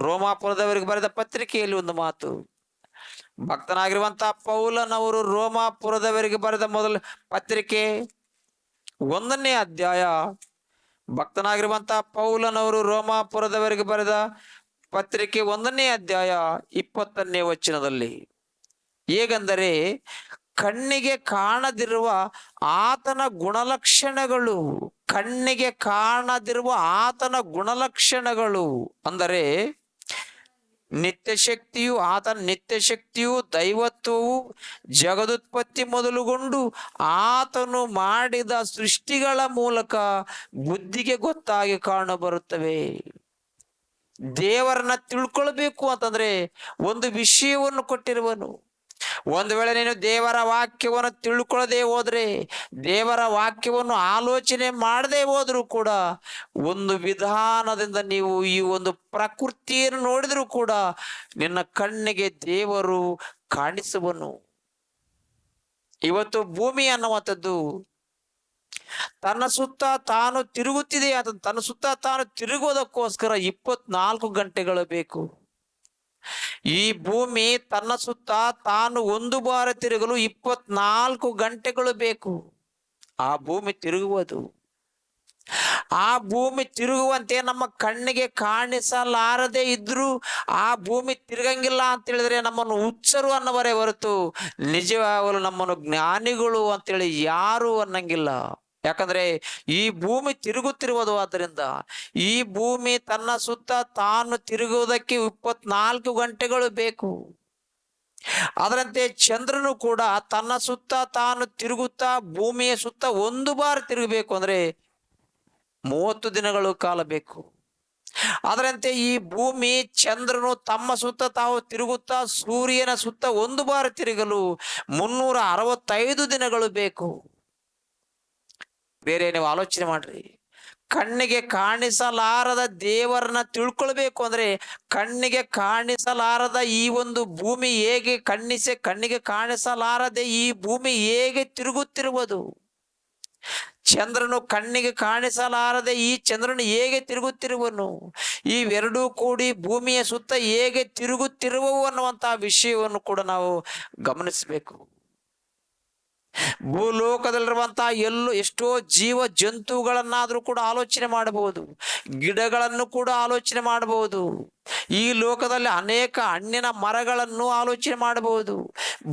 ರೋಮಾಪುರದವರಿಗೆ ಬರೆದ ಪತ್ರಿಕೆಯಲ್ಲಿ ಒಂದು ಮಾತು. ಭಕ್ತನಾಗಿರುವಂತಹ ಪೌಲನವರು ರೋಮಾಪುರದವರಿಗೆ ಬರೆದ ಮೊದಲ ಪತ್ರಿಕೆ 1ನೇ ಅಧ್ಯಾಯ, ಭಕ್ತನಾಗಿರುವಂತಹ ಪೌಲನವರು ರೋಮಾಪುರದವರಿಗೆ ಬರೆದ ಪತ್ರಿಕೆ 1ನೇ ಅಧ್ಯಾಯ 20ನೇ ವಚನದಲ್ಲಿ ಹೇಗೆಂದರೆ, ಕಣ್ಣಿಗೆ ಕಾಣದಿರುವ ಆತನ ಗುಣಲಕ್ಷಣಗಳು, ಕಣ್ಣಿಗೆ ಕಾಣದಿರುವ ಆತನ ಗುಣಲಕ್ಷಣಗಳು ಅಂದರೆ ನಿತ್ಯಶಕ್ತಿಯು, ಆತನ ನಿತ್ಯಶಕ್ತಿಯು, ದೈವತ್ವವು ಜಗದುತ್ಪತ್ತಿ ಮೊದಲುಗೊಂಡು ಆತನು ಮಾಡಿದ ಸೃಷ್ಟಿಗಳ ಮೂಲಕ ಬುದ್ಧಿಗೆ ಗೊತ್ತಾಗಿ ಕಾಣಬರುತ್ತವೆ. ದೇವರನ್ನ ತಿಳ್ಕೊಳ್ಬೇಕು ಅಂತಂದ್ರೆ ಒಂದು ವಿಷಯವನ್ನು ಕೊಟ್ಟಿರುವನು. ಒಂದು ವೇಳೆ ನೀನು ದೇವರ ವಾಕ್ಯವನ್ನು ತಿಳ್ಕೊಳ್ಳದೆ ಹೋದ್ರೆ, ದೇವರ ವಾಕ್ಯವನ್ನು ಆಲೋಚನೆ ಮಾಡದೆ ಹೋದ್ರೂ ಕೂಡ, ಒಂದು ವಿಧಾನದಿಂದ ನೀವು ಈ ಒಂದು ಪ್ರಕೃತಿಯನ್ನು ನೋಡಿದ್ರು ಕೂಡ ನಿನ್ನ ಕಣ್ಣಿಗೆ ದೇವರು ಕಾಣಿಸುವನು. ಇವತ್ತು ಭೂಮಿ ಅನ್ನುವಂಥದ್ದು ತನ್ನ ಸುತ್ತ ತಾನು ತಿರುಗುತ್ತಿದೆ. ತನ್ನ ಸುತ್ತ ತಾನು ತಿರುಗುವುದಕ್ಕೋಸ್ಕರ 24 ಗಂಟೆಗಳು ಬೇಕು. ಈ ಭೂಮಿ ತನ್ನ ಸುತ್ತ ತಾನು ಒಂದು ಬಾರಿ ತಿರುಗಲು 24 ಗಂಟೆಗಳು ಬೇಕು. ಆ ಭೂಮಿ ತಿರುಗುವುದು. ಆ ಭೂಮಿ ತಿರುಗುವಂತೆ ನಮ್ಮ ಕಣ್ಣಿಗೆ ಕಾಣಿಸಲಾರದೆ ಇದ್ರು ಆ ಭೂಮಿ ತಿರುಗಂಗಿಲ್ಲ ಅಂತ ಹೇಳಿದ್ರೆ ನಮ್ಮನ್ನು ಹುಚ್ಚರು ಅನ್ನವರೇ ಹೊರತು ನಿಜವಾಗಲು ನಮ್ಮನ್ನು ಜ್ಞಾನಿಗಳು ಅಂತೇಳಿ ಯಾರು ಅನ್ನಂಗಿಲ್ಲ. ಯಾಕಂದ್ರೆ ಈ ಭೂಮಿ ತಿರುಗುತ್ತಿರುವುದು. ಆದ್ದರಿಂದ ಈ ಭೂಮಿ ತನ್ನ ಸುತ್ತ ತಾನು ತಿರುಗುವುದಕ್ಕೆ 24 ಗಂಟೆಗಳು ಬೇಕು. ಅದರಂತೆ ಚಂದ್ರನು ಕೂಡ ತನ್ನ ಸುತ್ತ ತಾನು ತಿರುಗುತ್ತಾ ಭೂಮಿಯ ಸುತ್ತ ಒಂದು ಬಾರಿ ತಿರುಗಬೇಕು ಅಂದ್ರೆ 30 ದಿನಗಳು ಕಾಲ ಬೇಕು. ಅದರಂತೆ ಈ ಭೂಮಿ ಚಂದ್ರನು ತಮ್ಮ ಸುತ್ತ ತಾವು ತಿರುಗುತ್ತಾ ಸೂರ್ಯನ ಸುತ್ತ ಒಂದು ಬಾರಿ ತಿರುಗಲು 365 ದಿನಗಳು ಬೇಕು. ಬೇರೆ ನೀವು ಆಲೋಚನೆ ಮಾಡ್ರಿ. ಕಣ್ಣಿಗೆ ಕಾಣಿಸಲಾರದ ದೇವರನ್ನ ತಿಳ್ಕೊಳ್ಬೇಕು ಅಂದ್ರೆ, ಕಣ್ಣಿಗೆ ಕಾಣಿಸಲಾರದ ಈ ಒಂದು ಭೂಮಿ ಹೇಗೆ ಕಣ್ಣಿಗೆ ಕಾಣಿಸಲಾರದೆ ಈ ಭೂಮಿ ಹೇಗೆ ತಿರುಗುತ್ತಿರುವುದು, ಚಂದ್ರನು ಕಣ್ಣಿಗೆ ಕಾಣಿಸಲಾರದೆ ಈ ಚಂದ್ರನು ಹೇಗೆ ತಿರುಗುತ್ತಿರುವನು, ಇವೆರಡೂ ಕೂಡಿ ಭೂಮಿಯ ಸುತ್ತ ಹೇಗೆ ತಿರುಗುತ್ತಿರುವವು ಅನ್ನುವಂತಹ ವಿಷಯವನ್ನು ಕೂಡ ನಾವು ಗಮನಿಸಬೇಕು. ಭೂಲೋಕದಲ್ಲಿರುವಂತಹ ಎಷ್ಟೋ ಜೀವ ಜಂತುಗಳನ್ನಾದ್ರೂ ಕೂಡ ಆಲೋಚನೆ ಮಾಡಬಹುದು, ಗಿಡಗಳನ್ನು ಕೂಡ ಆಲೋಚನೆ ಮಾಡಬಹುದು, ಈ ಲೋಕದಲ್ಲಿ ಅನೇಕ ಹಣ್ಣಿನ ಮರಗಳನ್ನು ಆಲೋಚನೆ ಮಾಡಬಹುದು,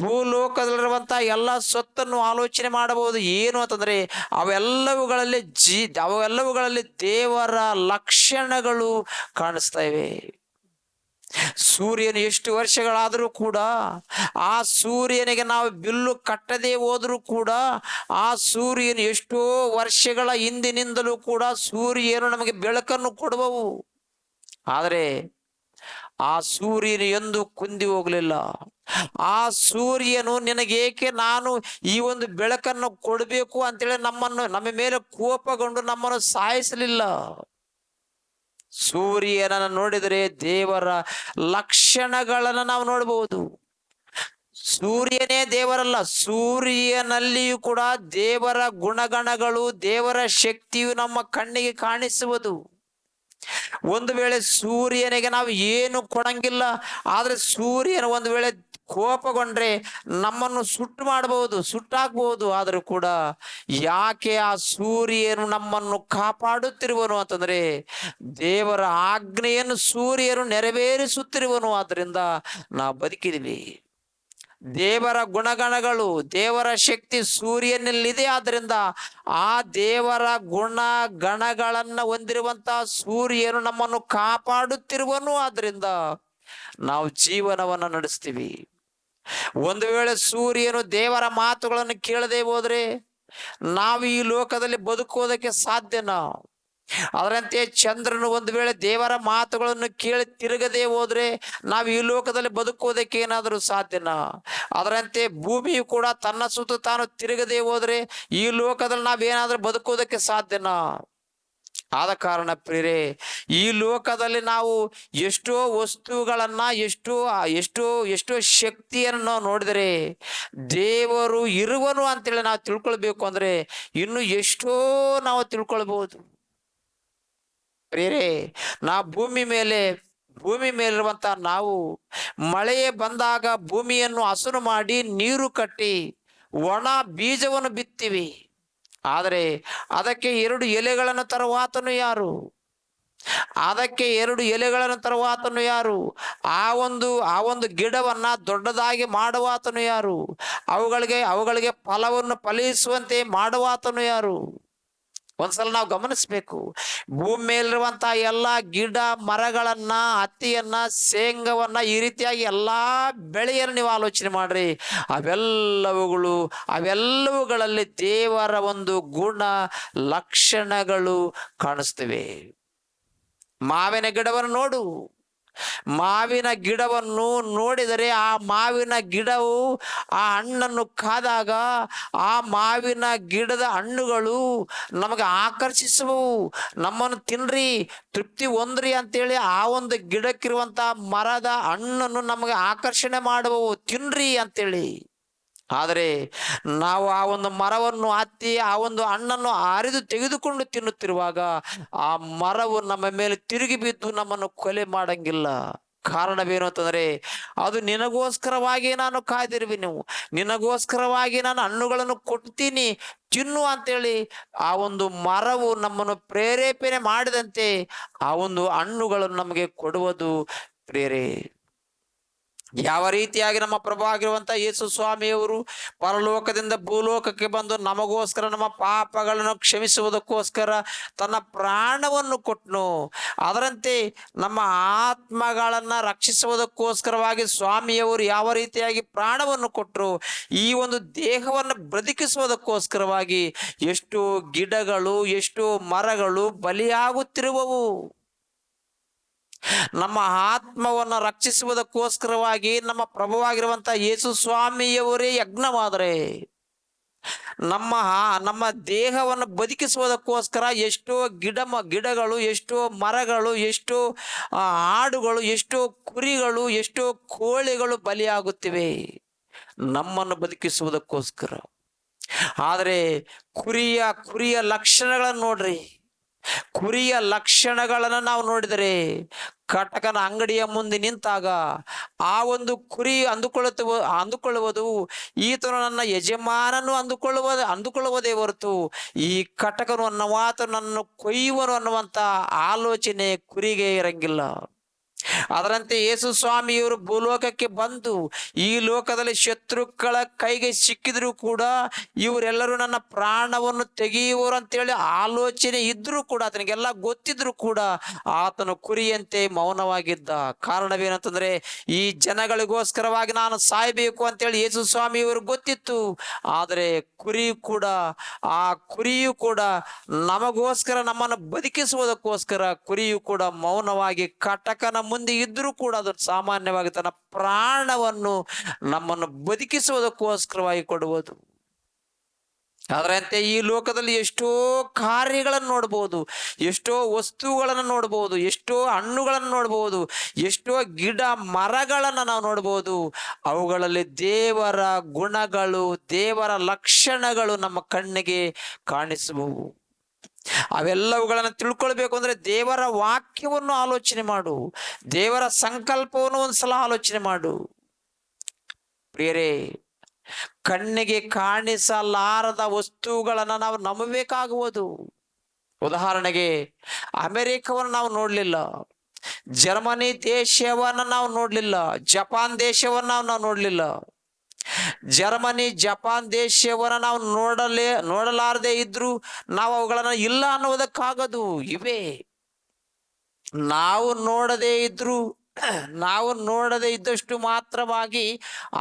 ಭೂಲೋಕದಲ್ಲಿರುವಂತಹ ಎಲ್ಲ ಸೊತ್ತನ್ನು ಆಲೋಚನೆ ಮಾಡಬಹುದು. ಏನು ಅಂತಂದ್ರೆ ಅವೆಲ್ಲವುಗಳಲ್ಲಿ ದೇವರ ಲಕ್ಷಣಗಳು ಕಾಣಿಸ್ತಾ ಇವೆ. ಸೂರ್ಯನು ಎಷ್ಟು ವರ್ಷಗಳಾದರೂ ಕೂಡ ಆ ಸೂರ್ಯನಿಗೆ ನಾವು ಬಿಲ್ಲು ಕಟ್ಟದೆ ಹೋದರೂ ಕೂಡ ಆ ಸೂರ್ಯನು ಎಷ್ಟೋ ವರ್ಷಗಳ ಹಿಂದಿನಿಂದಲೂ ಕೂಡ ಸೂರ್ಯನು ನಮಗೆ ಬೆಳಕನ್ನು ಕೊಡುವವು. ಆದರೆ ಆ ಸೂರ್ಯನು ಎಂದು ಕುಂದಿ ಹೋಗಲಿಲ್ಲ. ಆ ಸೂರ್ಯನು ನಿನಗೇಕೆ ನಾನು ಈ ಒಂದು ಬೆಳಕನ್ನು ಕೊಡಬೇಕು ಅಂತೇಳಿ ನಮ್ಮ ಮೇಲೆ ಕೋಪಗೊಂಡು ನಮ್ಮನ್ನು ಸಾಯಿಸಲಿಲ್ಲ. ಸೂರ್ಯನನ್ನು ನೋಡಿದರೆ ದೇವರ ಲಕ್ಷಣಗಳನ್ನು ನಾವು ನೋಡಬಹುದು. ಸೂರ್ಯನೇ ದೇವರಲ್ಲ, ಸೂರ್ಯನಲ್ಲಿಯೂ ಕೂಡ ದೇವರ ಗುಣಗಣಗಳು, ದೇವರ ಶಕ್ತಿಯು ನಮ್ಮ ಕಣ್ಣಿಗೆ ಕಾಣಿಸುವುದು. ಒಂದು ವೇಳೆ ಸೂರ್ಯನಿಗೆ ನಾವು ಏನು ಕೊಡಂಗಿಲ್ಲ, ಆದ್ರೆ ಸೂರ್ಯನ ಒಂದು ವೇಳೆ ಕೋಪಗೊಂಡ್ರೆ ನಮ್ಮನ್ನು ಸುಟ್ಟಾಕ್ಬಹುದು. ಆದರೂ ಕೂಡ ಯಾಕೆ ಆ ಸೂರ್ಯನು ನಮ್ಮನ್ನು ಕಾಪಾಡುತ್ತಿರುವನು ಅಂತಂದ್ರೆ ದೇವರ ಆಜ್ಞೆಯನ್ನು ಸೂರ್ಯನು ನೆರವೇರಿಸುತ್ತಿರುವನು. ಆದ್ದರಿಂದ ನಾವು ಬದುಕಿದ್ವಿ. ದೇವರ ಗುಣಗಣಗಳು, ದೇವರ ಶಕ್ತಿ ಸೂರ್ಯನಲ್ಲಿದೆ. ಆದ್ದರಿಂದ ಆ ದೇವರ ಗುಣಗಣಗಳನ್ನು ಹೊಂದಿರುವಂತಹ ಸೂರ್ಯನು ನಮ್ಮನ್ನು ಕಾಪಾಡುತ್ತಿರುವನು. ಆದ್ದರಿಂದ ನಾವು ಜೀವನವನ್ನು ನಡೆಸ್ತೀವಿ. ಒಂದು ವೇಳೆ ಸೂರ್ಯನು ದೇವರ ಮಾತುಗಳನ್ನು ಕೇಳದೆ ಹೋದ್ರೆ ನಾವು ಈ ಲೋಕದಲ್ಲಿ ಬದುಕುವುದಕ್ಕೆ ಸಾಧ್ಯನಾ? ಅದರಂತೆ ಚಂದ್ರನು ಒಂದು ವೇಳೆ ದೇವರ ಮಾತುಗಳನ್ನು ಕೇಳಿ ತಿರುಗದೆ ಹೋದ್ರೆ ನಾವು ಈ ಲೋಕದಲ್ಲಿ ಬದುಕುವುದಕ್ಕೆ ಏನಾದರೂ ಸಾಧ್ಯನಾ? ಅದರಂತೆ ಭೂಮಿಯು ಕೂಡ ತನ್ನ ಸುತ್ತ ತಾನು ತಿರುಗದೆ ಹೋದ್ರೆ ಈ ಲೋಕದಲ್ಲಿ ನಾವೇನಾದ್ರೂ ಬದುಕುವುದಕ್ಕೆ ಸಾಧ್ಯನಾ? ಆದ ಕಾರಣ ಪ್ರಿಯರೇ, ಈ ಲೋಕದಲ್ಲಿ ನಾವು ಎಷ್ಟೋ ವಸ್ತುಗಳನ್ನ ಎಷ್ಟೋ ಶಕ್ತಿಯನ್ನು ನಾವು ನೋಡಿದರೆ ದೇವರು ಇರುವನು ಅಂತೇಳಿ ನಾವು ತಿಳ್ಕೊಳ್ಬೇಕು ಅಂದ್ರೆ ಇನ್ನು ಎಷ್ಟೋ ನಾವು ತಿಳ್ಕೊಳ್ಬಹುದು. ಪ್ರಿಯರೇ, ನಾವು ಭೂಮಿ ಮೇಲಿರುವಂತ ನಾವು ಮಳೆಯೇ ಬಂದಾಗ ಭೂಮಿಯನ್ನು ಹಸನು ಮಾಡಿ ನೀರು ಕಟ್ಟಿ ಒಣ ಬೀಜವನ್ನು ಬಿತ್ತೀವಿ. ಆದರೆ ಅದಕ್ಕೆ 2 ಎಲೆಗಳನ್ನು ತರುವಾತನು ಯಾರು? ಆ ಒಂದು ಗಿಡವನ್ನ ದೊಡ್ಡದಾಗಿ ಮಾಡುವಾತನು ಯಾರು? ಅವುಗಳಿಗೆ ಫಲವನ್ನು ಫಲಿಸುವಂತೆ ಮಾಡುವಾತನು ಯಾರು? ಒಂದ್ಸಲ ನಾವು ಗಮನಿಸ್ಬೇಕು. ಭೂಮಿ ಮೇಲಿರುವಂತಹ ಎಲ್ಲ ಗಿಡ ಮರಗಳನ್ನ, ಹತ್ತಿಯನ್ನ, ಶೇಂಗವನ್ನ, ಈ ರೀತಿಯಾಗಿ ಎಲ್ಲಾ ಬೆಳೆಯನ್ನು ನೀವು ಆಲೋಚನೆ ಮಾಡ್ರಿ. ಅವೆಲ್ಲವುಗಳಲ್ಲಿ ದೇವರ ಒಂದು ಗುಣ ಲಕ್ಷಣಗಳು ಕಾಣಿಸ್ತವೆ. ಮಾವಿನ ಗಿಡವನ್ನು ನೋಡಿದರೆ ಆ ಮಾವಿನ ಗಿಡವು ಆ ಹಣ್ಣನ್ನು ಕಾದಾಗ ಆ ಮಾವಿನ ಗಿಡದ ಹಣ್ಣುಗಳು ನಮಗೆ ಆಕರ್ಷಿಸುವವು. ನಮ್ಮನ್ನು ತಿನ್ರಿ, ತೃಪ್ತಿ ಹೊಂದ್ರಿ ಅಂತೇಳಿ ಆ ಒಂದು ಗಿಡಕ್ಕಿರುವಂತ ಮರದ ಹಣ್ಣನ್ನು ನಮಗೆ ಆಕರ್ಷಣೆ ಮಾಡುವವು, ತಿನ್ರಿ ಅಂತೇಳಿ. ಆದರೆ ನಾವು ಆ ಒಂದು ಮರವನ್ನು ಹತ್ತಿ ಆ ಒಂದು ಹಣ್ಣನ್ನು ಹರಿದು ತೆಗೆದುಕೊಂಡು ತಿನ್ನುತ್ತಿರುವಾಗ ಆ ಮರವು ನಮ್ಮ ಮೇಲೆ ತಿರುಗಿ ಬಿದ್ದು ನಮ್ಮನ್ನು ಕೊಲೆ ಮಾಡಂಗಿಲ್ಲ. ಕಾರಣವೇನು ಅಂತಂದ್ರೆ ಅದು ನಿನಗೋಸ್ಕರವಾಗಿ ನಾನು ಕಾಯ್ದಿರುವೆ, ನಿನಗೋಸ್ಕರವಾಗಿ ನಾನು ಹಣ್ಣುಗಳನ್ನು ಕೊಡ್ತೀನಿ, ತಿನ್ನು ಅಂತೇಳಿ ಆ ಒಂದು ಮರವು ನಮ್ಮನ್ನು ಪ್ರೇರೇಪಣೆ ಮಾಡಿದಂತೆ ಆ ಒಂದು ಹಣ್ಣುಗಳನ್ನು ನಮಗೆ ಕೊಡುವುದು. ಪ್ರೇರೇ, ಯಾವ ರೀತಿಯಾಗಿ ನಮ್ಮ ಪ್ರಭು ಆಗಿರುವಂತ ಯೇಸು ಸ್ವಾಮಿಯವರು ಪರಲೋಕದಿಂದ ಭೂಲೋಕಕ್ಕೆ ಬಂದು ನಮಗೋಸ್ಕರ, ನಮ್ಮ ಪಾಪಗಳನ್ನು ಕ್ಷಮಿಸುವುದಕ್ಕೋಸ್ಕರ ತನ್ನ ಪ್ರಾಣವನ್ನು ಕೊಟ್ಟನು. ಅದರಂತೆ ನಮ್ಮ ಆತ್ಮಗಳನ್ನ ರಕ್ಷಿಸುವುದಕ್ಕೋಸ್ಕರವಾಗಿ ಸ್ವಾಮಿಯವರು ಯಾವ ರೀತಿಯಾಗಿ ಪ್ರಾಣವನ್ನು ಕೊಟ್ಟರು, ಈ ಒಂದು ದೇಹವನ್ನು ಬದುಕಿಸುವುದಕ್ಕೋಸ್ಕರವಾಗಿ ಎಷ್ಟೋ ಗಿಡಗಳು, ಎಷ್ಟೋ ಮರಗಳು ಬಲಿಯಾಗುತ್ತಿರುವವು. ನಮ್ಮ ಆತ್ಮವನ್ನು ರಕ್ಷಿಸುವುದಕ್ಕೋಸ್ಕರವಾಗಿ ನಮ್ಮ ಪ್ರಭುವಾಗಿರುವಂತ ಯೇಸು ಸ್ವಾಮಿಯವರೇ ಯಜ್ಞವಾದರೆ, ನಮ್ಮ ದೇಹವನ್ನು ಬದುಕಿಸುವುದಕ್ಕೋಸ್ಕರ ಎಷ್ಟೋ ಗಿಡಗಳು, ಎಷ್ಟೋ ಮರಗಳು, ಎಷ್ಟೋ ಆಡುಗಳು, ಎಷ್ಟೋ ಕುರಿಗಳು, ಎಷ್ಟೋ ಕೋಳಿಗಳು ಬಲಿಯಾಗುತ್ತಿವೆ ನಮ್ಮನ್ನು ಬದುಕಿಸುವುದಕ್ಕೋಸ್ಕರ. ಆದರೆ ಕುರಿಯ ಲಕ್ಷಣಗಳನ್ನು ನೋಡ್ರಿ. ಕುರಿಯ ಲಕ್ಷಣಗಳನ್ನು ನಾವು ನೋಡಿದರೆ, ಕಟಕನ ಅಂಗಡಿಯ ಮುಂದೆ ನಿಂತಾಗ ಆ ಒಂದು ಕುರಿ ಅಂದುಕೊಳ್ಳುವುದು ಈತನು ನನ್ನ ಯಜಮಾನನು ಅಂದುಕೊಳ್ಳುವುದೇ ಹೊರತು ಈ ಕಟಕನು ಅನ್ನವಾತ ನನ್ನನ್ನು ಕೊಯ್ಯುವನು ಅನ್ನುವಂತ ಆಲೋಚನೆ ಕುರಿಗೆ ಇರಂಗಿಲ್ಲ. ಅದರಂತೆ ಯೇಸು ಸ್ವಾಮಿಯವರು ಭೂಲೋಕಕ್ಕೆ ಬಂದು ಈ ಲೋಕದಲ್ಲಿ ಶತ್ರುಗಳ ಕೈಗೆ ಸಿಕ್ಕಿದ್ರು ಕೂಡ ಇವರೆಲ್ಲರೂ ನನ್ನ ಪ್ರಾಣವನ್ನು ತೆಗೆಯುವರು ಅಂತೇಳಿ ಆಲೋಚನೆ ಇದ್ರೂ ಕೂಡ, ಆತನಿಗೆಲ್ಲ ಗೊತ್ತಿದ್ರು ಕೂಡ ಆತನು ಕುರಿಯಂತೆ ಮೌನವಾಗಿದ್ದ. ಕಾರಣವೇನಂತಂದ್ರೆ, ಈ ಜನಗಳಿಗೋಸ್ಕರವಾಗಿ ನಾನು ಸಾಯಬೇಕು ಅಂತೇಳಿ ಯೇಸು ಸ್ವಾಮಿಯವರು ಗೊತ್ತಿತ್ತು. ಆದರೆ ಆ ಕುರಿಯು ಕೂಡ ನಮಗೋಸ್ಕರ, ನಮ್ಮನ್ನು ಬದುಕಿಸುವುದಕ್ಕೋಸ್ಕರ ಕುರಿಯು ಕೂಡ ಮೌನವಾಗಿ ಕಟಕನ ಮುಂದೆ ಇದ್ರೂ ಕೂಡ ಅದು ಸಾಮಾನ್ಯವಾಗಿ ತನ್ನ ಪ್ರಾಣವನ್ನು ನಮ್ಮನ್ನು ಬದುಕಿಸುವುದಕ್ಕೋಸ್ಕರವಾಗಿ ಕೊಡುವುದು. ಅದರಂತೆ ಈ ಲೋಕದಲ್ಲಿ ಎಷ್ಟೋ ಕಾರ್ಯಗಳನ್ನು ನೋಡಬಹುದು, ಎಷ್ಟೋ ವಸ್ತುಗಳನ್ನು ನೋಡಬಹುದು, ಎಷ್ಟೋ ಹಣ್ಣುಗಳನ್ನು ನೋಡಬಹುದು, ಎಷ್ಟೋ ಗಿಡ ಮರಗಳನ್ನು ನಾವು ನೋಡಬಹುದು. ಅವುಗಳಲ್ಲಿ ದೇವರ ಗುಣಗಳು, ದೇವರ ಲಕ್ಷಣಗಳು ನಮ್ಮ ಕಣ್ಣಿಗೆ ಕಾಣಿಸುವವು. ಅವೆಲ್ಲವುಗಳನ್ನು ತಿಳ್ಕೊಳ್ಬೇಕು ಅಂದ್ರೆ ದೇವರ ವಾಕ್ಯವನ್ನು ಆಲೋಚನೆ ಮಾಡು, ದೇವರ ಸಂಕಲ್ಪವನ್ನು ಒಂದ್ಸಲ ಆಲೋಚನೆ ಮಾಡು. ಪ್ರಿಯರೇ, ಕಣ್ಣಿಗೆ ಕಾಣಿಸಲಾರದ ವಸ್ತುಗಳನ್ನು ನಾವು ನಂಬಬೇಕಾಗುವುದು. ಉದಾಹರಣೆಗೆ, ಅಮೆರಿಕವನ್ನು ನಾವು ನೋಡ್ಲಿಲ್ಲ, ಜರ್ಮನಿ ದೇಶವನ್ನ ನಾವು ನೋಡ್ಲಿಲ್ಲ, ಜಪಾನ್ ದೇಶವನ್ನ ನಾವು ನೋಡ್ಲಿಲ್ಲ. ಜರ್ಮನಿ ಜಪಾನ್ ದೇಶವನ್ನ ನಾವು ನೋಡಲಾರದೆ ಇದ್ರು ನಾವು ಅವುಗಳನ್ನ ಇಲ್ಲ ಅನ್ನುವುದಕ್ಕಾಗದು. ಇವೆ ನಾವು ನೋಡದೇ ಇದ್ದಷ್ಟು ಮಾತ್ರವಾಗಿ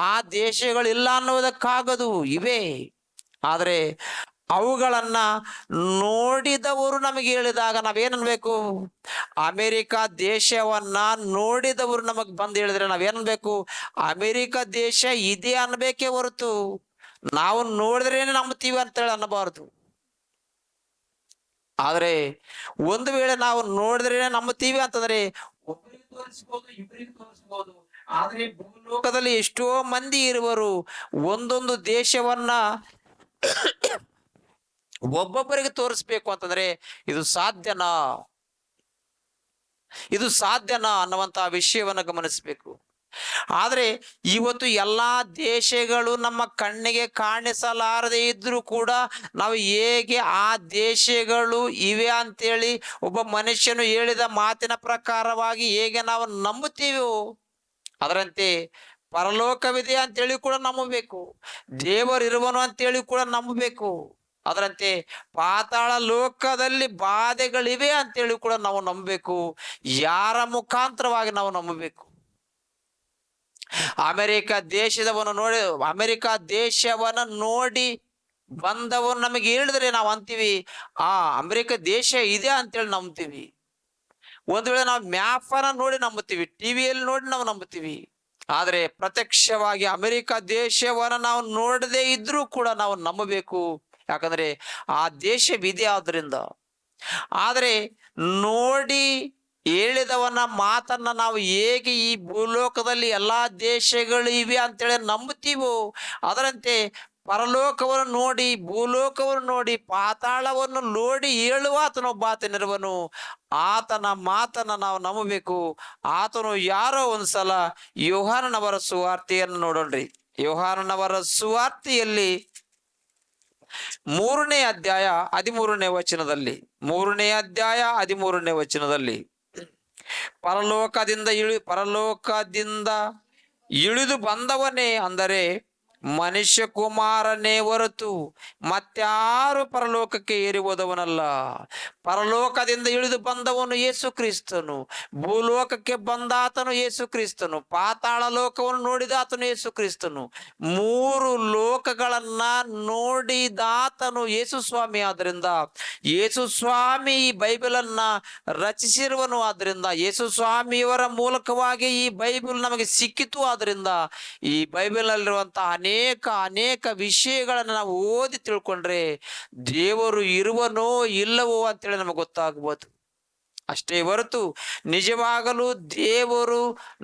ಆ ದೇಶಗಳಿಲ್ಲ ಅನ್ನುವುದಕ್ಕಾಗದು. ಇವೆ, ಆದರೆ ಅವುಗಳನ್ನ ನೋಡಿದವರು ನಮಗೆ ಹೇಳಿದಾಗ ನಾವೇನನ್ಬೇಕು? ಅಮೆರಿಕ ದೇಶವನ್ನ ನೋಡಿದವರು ನಮಗ್ ಬಂದು ಹೇಳಿದ್ರೆ ನಾವೇನನ್ಬೇಕು? ಅಮೆರಿಕ ದೇಶ ಇದೆ ಅನ್ಬೇಕೇ ಹೊರತು ನಾವು ನೋಡಿದ್ರೇನೆ ನಂಬ್ತೀವಿ ಅಂತೇಳಿ ಅನ್ನಬಾರ್ದು. ಆದ್ರೆ ಒಂದು ವೇಳೆ ನಾವು ನೋಡಿದ್ರೇನೆ ನಂಬ್ತೀವಿ ಅಂತಂದ್ರೆ ಒಬ್ಬರಿಗೆ ತೋರಿಸಬಹುದು, ಇಬ್ಬರಿಗೆ ತೋರಿಸಬಹುದು. ಆದ್ರೆ ಭೂಲೋಕದಲ್ಲಿ ಎಷ್ಟೋ ಮಂದಿ ಇರುವರು, ಒಂದೊಂದು ದೇಶವನ್ನ ಒಬ್ಬೊಬ್ಬರಿಗೆ ತೋರಿಸ್ಬೇಕು ಅಂತಂದ್ರೆ ಇದು ಸಾಧ್ಯನಾ ಅನ್ನುವಂತ ವಿಷಯವನ್ನ ಗಮನಿಸಬೇಕು. ಆದ್ರೆ ಇವತ್ತು ಎಲ್ಲಾ ದೇಶಗಳು ನಮ್ಮ ಕಣ್ಣಿಗೆ ಕಾಣಿಸಲಾರದೆ ಇದ್ರೂ ಕೂಡ ನಾವು ಹೇಗೆ ಆ ದೇಶಗಳು ಇವೆ ಅಂತೇಳಿ ಒಬ್ಬ ಮನುಷ್ಯನು ಹೇಳಿದ ಮಾತಿನ ಪ್ರಕಾರವಾಗಿ ಹೇಗೆ ನಾವು ನಂಬುತ್ತೀವೋ, ಅದರಂತೆ ಪರಲೋಕವಿದೆ ಅಂತೇಳಿ ಕೂಡ ನಂಬಬೇಕು, ದೇವರಿರುವನು ಅಂತೇಳಿ ಕೂಡ ನಂಬಬೇಕು. ಅದರಂತೆ ಪಾತಾಳ ಲೋಕದಲ್ಲಿ ಬಾಧೆಗಳಿವೆ ಅಂತೇಳಿ ಕೂಡ ನಾವು ನಂಬಬೇಕು. ಯಾರ ಮುಖಾಂತರವಾಗಿ ನಾವು ನಂಬಬೇಕು? ಅಮೆರಿಕ ದೇಶವನ್ನ ನೋಡಿ ಬಂದವನು ನಮಗೆ ಹೇಳಿದ್ರೆ ನಾವು ಅಂತೀವಿ ಆ ಅಮೆರಿಕ ದೇಶ ಇದೆ ಅಂತೇಳಿ ನಂಬ್ತೀವಿ. ಒಂದು ವೇಳೆ ನಾವು ಮ್ಯಾಪನ್ನ ನೋಡಿ ನಂಬುತ್ತೀವಿ, ಟಿವಿಯಲ್ಲಿ ನೋಡಿ ನಾವು ನಂಬುತ್ತೀವಿ. ಆದ್ರೆ ಪ್ರತ್ಯಕ್ಷವಾಗಿ ಅಮೆರಿಕ ದೇಶವನ್ನ ನಾವು ನೋಡದೇ ಇದ್ರೂ ಕೂಡ ನಾವು ನಂಬಬೇಕು. ಯಾಕಂದ್ರೆ ಆ ದೇಶವಿದೆ ಆದ್ರಿಂದ. ಆದ್ರೆ ನೋಡಿ ಹೇಳಿದವನ ಮಾತನ್ನ ನಾವು ಹೇಗೆ ಈ ಭೂಲೋಕದಲ್ಲಿ ಎಲ್ಲಾ ದೇಶಗಳು ಇವೆ ಅಂತೇಳಿ ನಂಬುತ್ತೀವೋ, ಅದರಂತೆ ಪರಲೋಕವನ್ನು ನೋಡಿ, ಭೂಲೋಕವನ್ನು ನೋಡಿ, ಪಾತಾಳವನ್ನು ನೋಡಿ ಹೇಳುವ ಆತನಿರುವನು. ಆತನ ಮಾತನ್ನ ನಾವು ನಂಬಬೇಕು. ಆತನು ಯಾರೋ ಒಂದ್ಸಲ ಯೋಹಾನನವರ ಸುವಾರ್ತೆಯನ್ನು ನೋಡೋಣ್ರಿ. ಯೋಹಾನನವರ ಸುವಾರ್ತೆಯಲ್ಲಿ 3ನೇ ಅಧ್ಯಾಯ 13ನೇ ವಚನದಲ್ಲಿ ಪರಲೋಕದಿಂದ ಇಳಿದು ಬಂದವನೇ, ಅಂದರೆ ಮನುಷ್ಯ ಕುಮಾರನೇ ಹೊರತು ಮತ್ಯಾರು ಪರಲೋಕಕ್ಕೆ ಏರಿ ಹೋದವನಲ್ಲ. ಪರಲೋಕದಿಂದ ಇಳಿದು ಬಂದವನು ಯೇಸು ಕ್ರಿಸ್ತನು, ಭೂಲೋಕಕ್ಕೆ ಬಂದಾತನು ಯೇಸು ಕ್ರಿಸ್ತನು, ಪಾತಾಳ ಲೋಕವನ್ನು ನೋಡಿದಾತನು ಯೇಸು ಕ್ರಿಸ್ತನು, 3 ಲೋಕಗಳನ್ನ ನೋಡಿದಾತನು ಯೇಸು ಸ್ವಾಮಿ. ಆದ್ರಿಂದ ಯೇಸು ಸ್ವಾಮಿ ಈ ಬೈಬಲನ್ನ ರಚಿಸಿರುವನು. ಆದ್ರಿಂದ ಯೇಸು ಸ್ವಾಮಿಯವರ ಮೂಲಕವಾಗಿ ಈ ಬೈಬಲ್ ನಮಗೆ ಸಿಕ್ಕಿತು. ಆದ್ರಿಂದ ಈ ಬೈಬಲ್ ನಲ್ಲಿರುವಂತಹ ಅನೇಕ ವಿಷಯಗಳನ್ನು ನಾವು ಓದಿ ತಿಳ್ಕೊಂಡ್ರೆ ದೇವರು ಇರುವನೋ ಇಲ್ಲವೋ ಅಂತೇಳಿ ನಮಗೆ ಗೊತ್ತಾಗಬಹುದು. ಅಷ್ಟೇ ಹೊರತು ನಿಜವಾಗಲೂ ದೇವರು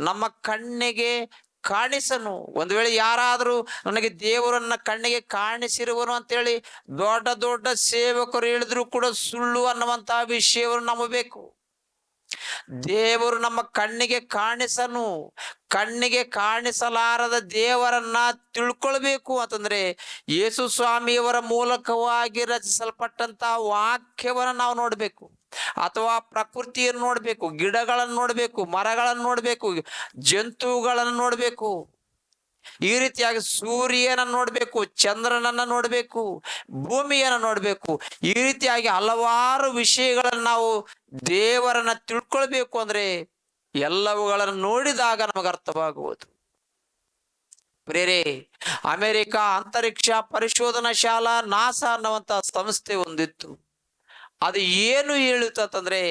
ನಮ್ಮ ಕಣ್ಣಿಗೆ ಕಾಣಿಸನು. ಒಂದು ವೇಳೆ ಯಾರಾದರೂ ನನಗೆ ದೇವರನ್ನ ಕಣ್ಣಿಗೆ ಕಾಣಿಸಿರುವನು ಅಂತೇಳಿ ದೊಡ್ಡ ದೊಡ್ಡ ಸೇವಕರು ಹೇಳಿದ್ರು ಕೂಡ ಸುಳ್ಳು ಅನ್ನುವಂತಹ ವಿಷಯವನ್ನು ನಂಬಬೇಕು. ದೇವರು ನಮ್ಮ ಕಣ್ಣಿಗೆ ಕಾಣಿಸನು. ಕಣ್ಣಿಗೆ ಕಾಣಿಸಲಾರದ ದೇವರನ್ನ ತಿಳ್ಕೊಳ್ಬೇಕು ಅಂತಂದ್ರೆ ಯೇಸು ಸ್ವಾಮಿಯವರ ಮೂಲಕವಾಗಿ ರಚಿಸಲ್ಪಟ್ಟಂತ ವಾಕ್ಯವನ್ನ ನಾವು ನೋಡ್ಬೇಕು, ಅಥವಾ ಪ್ರಕೃತಿಯನ್ನು ನೋಡ್ಬೇಕು, ಗಿಡಗಳನ್ನು ನೋಡ್ಬೇಕು, ಮರಗಳನ್ನು ನೋಡ್ಬೇಕು, ಜಂತುಗಳನ್ನು ನೋಡ್ಬೇಕು. ಈ ರೀತಿಯಾಗಿ ಸೂರ್ಯನನ್ನು ನೋಡ್ಬೇಕು, ಚಂದ್ರನನ್ನ ನೋಡ್ಬೇಕು, ಭೂಮಿಯನ್ನ ನೋಡ್ಬೇಕು. ಈ ರೀತಿಯಾಗಿ ಹಲವಾರು ವಿಷಯಗಳನ್ನು ನಾವು ದೇವರನ್ನ ತಿಳ್ಕೊಳ್ಬೇಕು. ಅಂದ್ರೆ ಎಲ್ಲವುಗಳನ್ನು ನೋಡಿದಾಗ ನಮಗೆ ಅರ್ಥವಾಗುವುದು. ಪ್ರೇರೆ, ಅಮೆರಿಕ ಅಂತರಿಕ್ಷ ಪರಿಶೋಧನಾ ಶಾಲಾ ನಾಸಾ ಅನ್ನುವಂತ ಸಂಸ್ಥೆ ಒಂದಿತ್ತು. ಅದು ಏನು ಹೇಳುತ್ತಂದ್ರೆ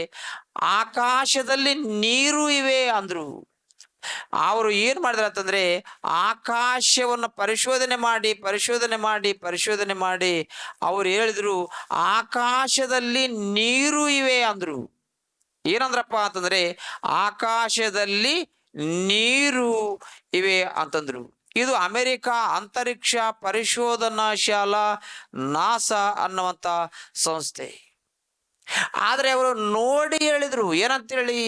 ಆಕಾಶದಲ್ಲಿ ನೀರು ಇವೆ ಅಂದ್ರು. ಅವರು ಏನ್ ಮಾಡಿದ್ರು ಅಂತಂದ್ರೆ ಆಕಾಶವನ್ನು ಪರಿಶೋಧನೆ ಮಾಡಿ ಅವ್ರು ಹೇಳಿದ್ರು ಆಕಾಶದಲ್ಲಿ ನೀರು ಇವೆ ಅಂದ್ರು. ಏನಂದ್ರಪ್ಪ ಅಂತಂದ್ರೆ ಆಕಾಶದಲ್ಲಿ ನೀರು ಇವೆ ಅಂತಂದ್ರು. ಇದು ಅಮೆರಿಕ ಅಂತರಿಕ್ಷ ಪರಿಶೋಧನಾ ಶಾಲಾ ನಾಸಾ ಅನ್ನುವಂತ ಸಂಸ್ಥೆ. ಆದ್ರೆ ಅವರು ನೋಡಿ ಹೇಳಿದ್ರು ಏನಂತೇಳಿ,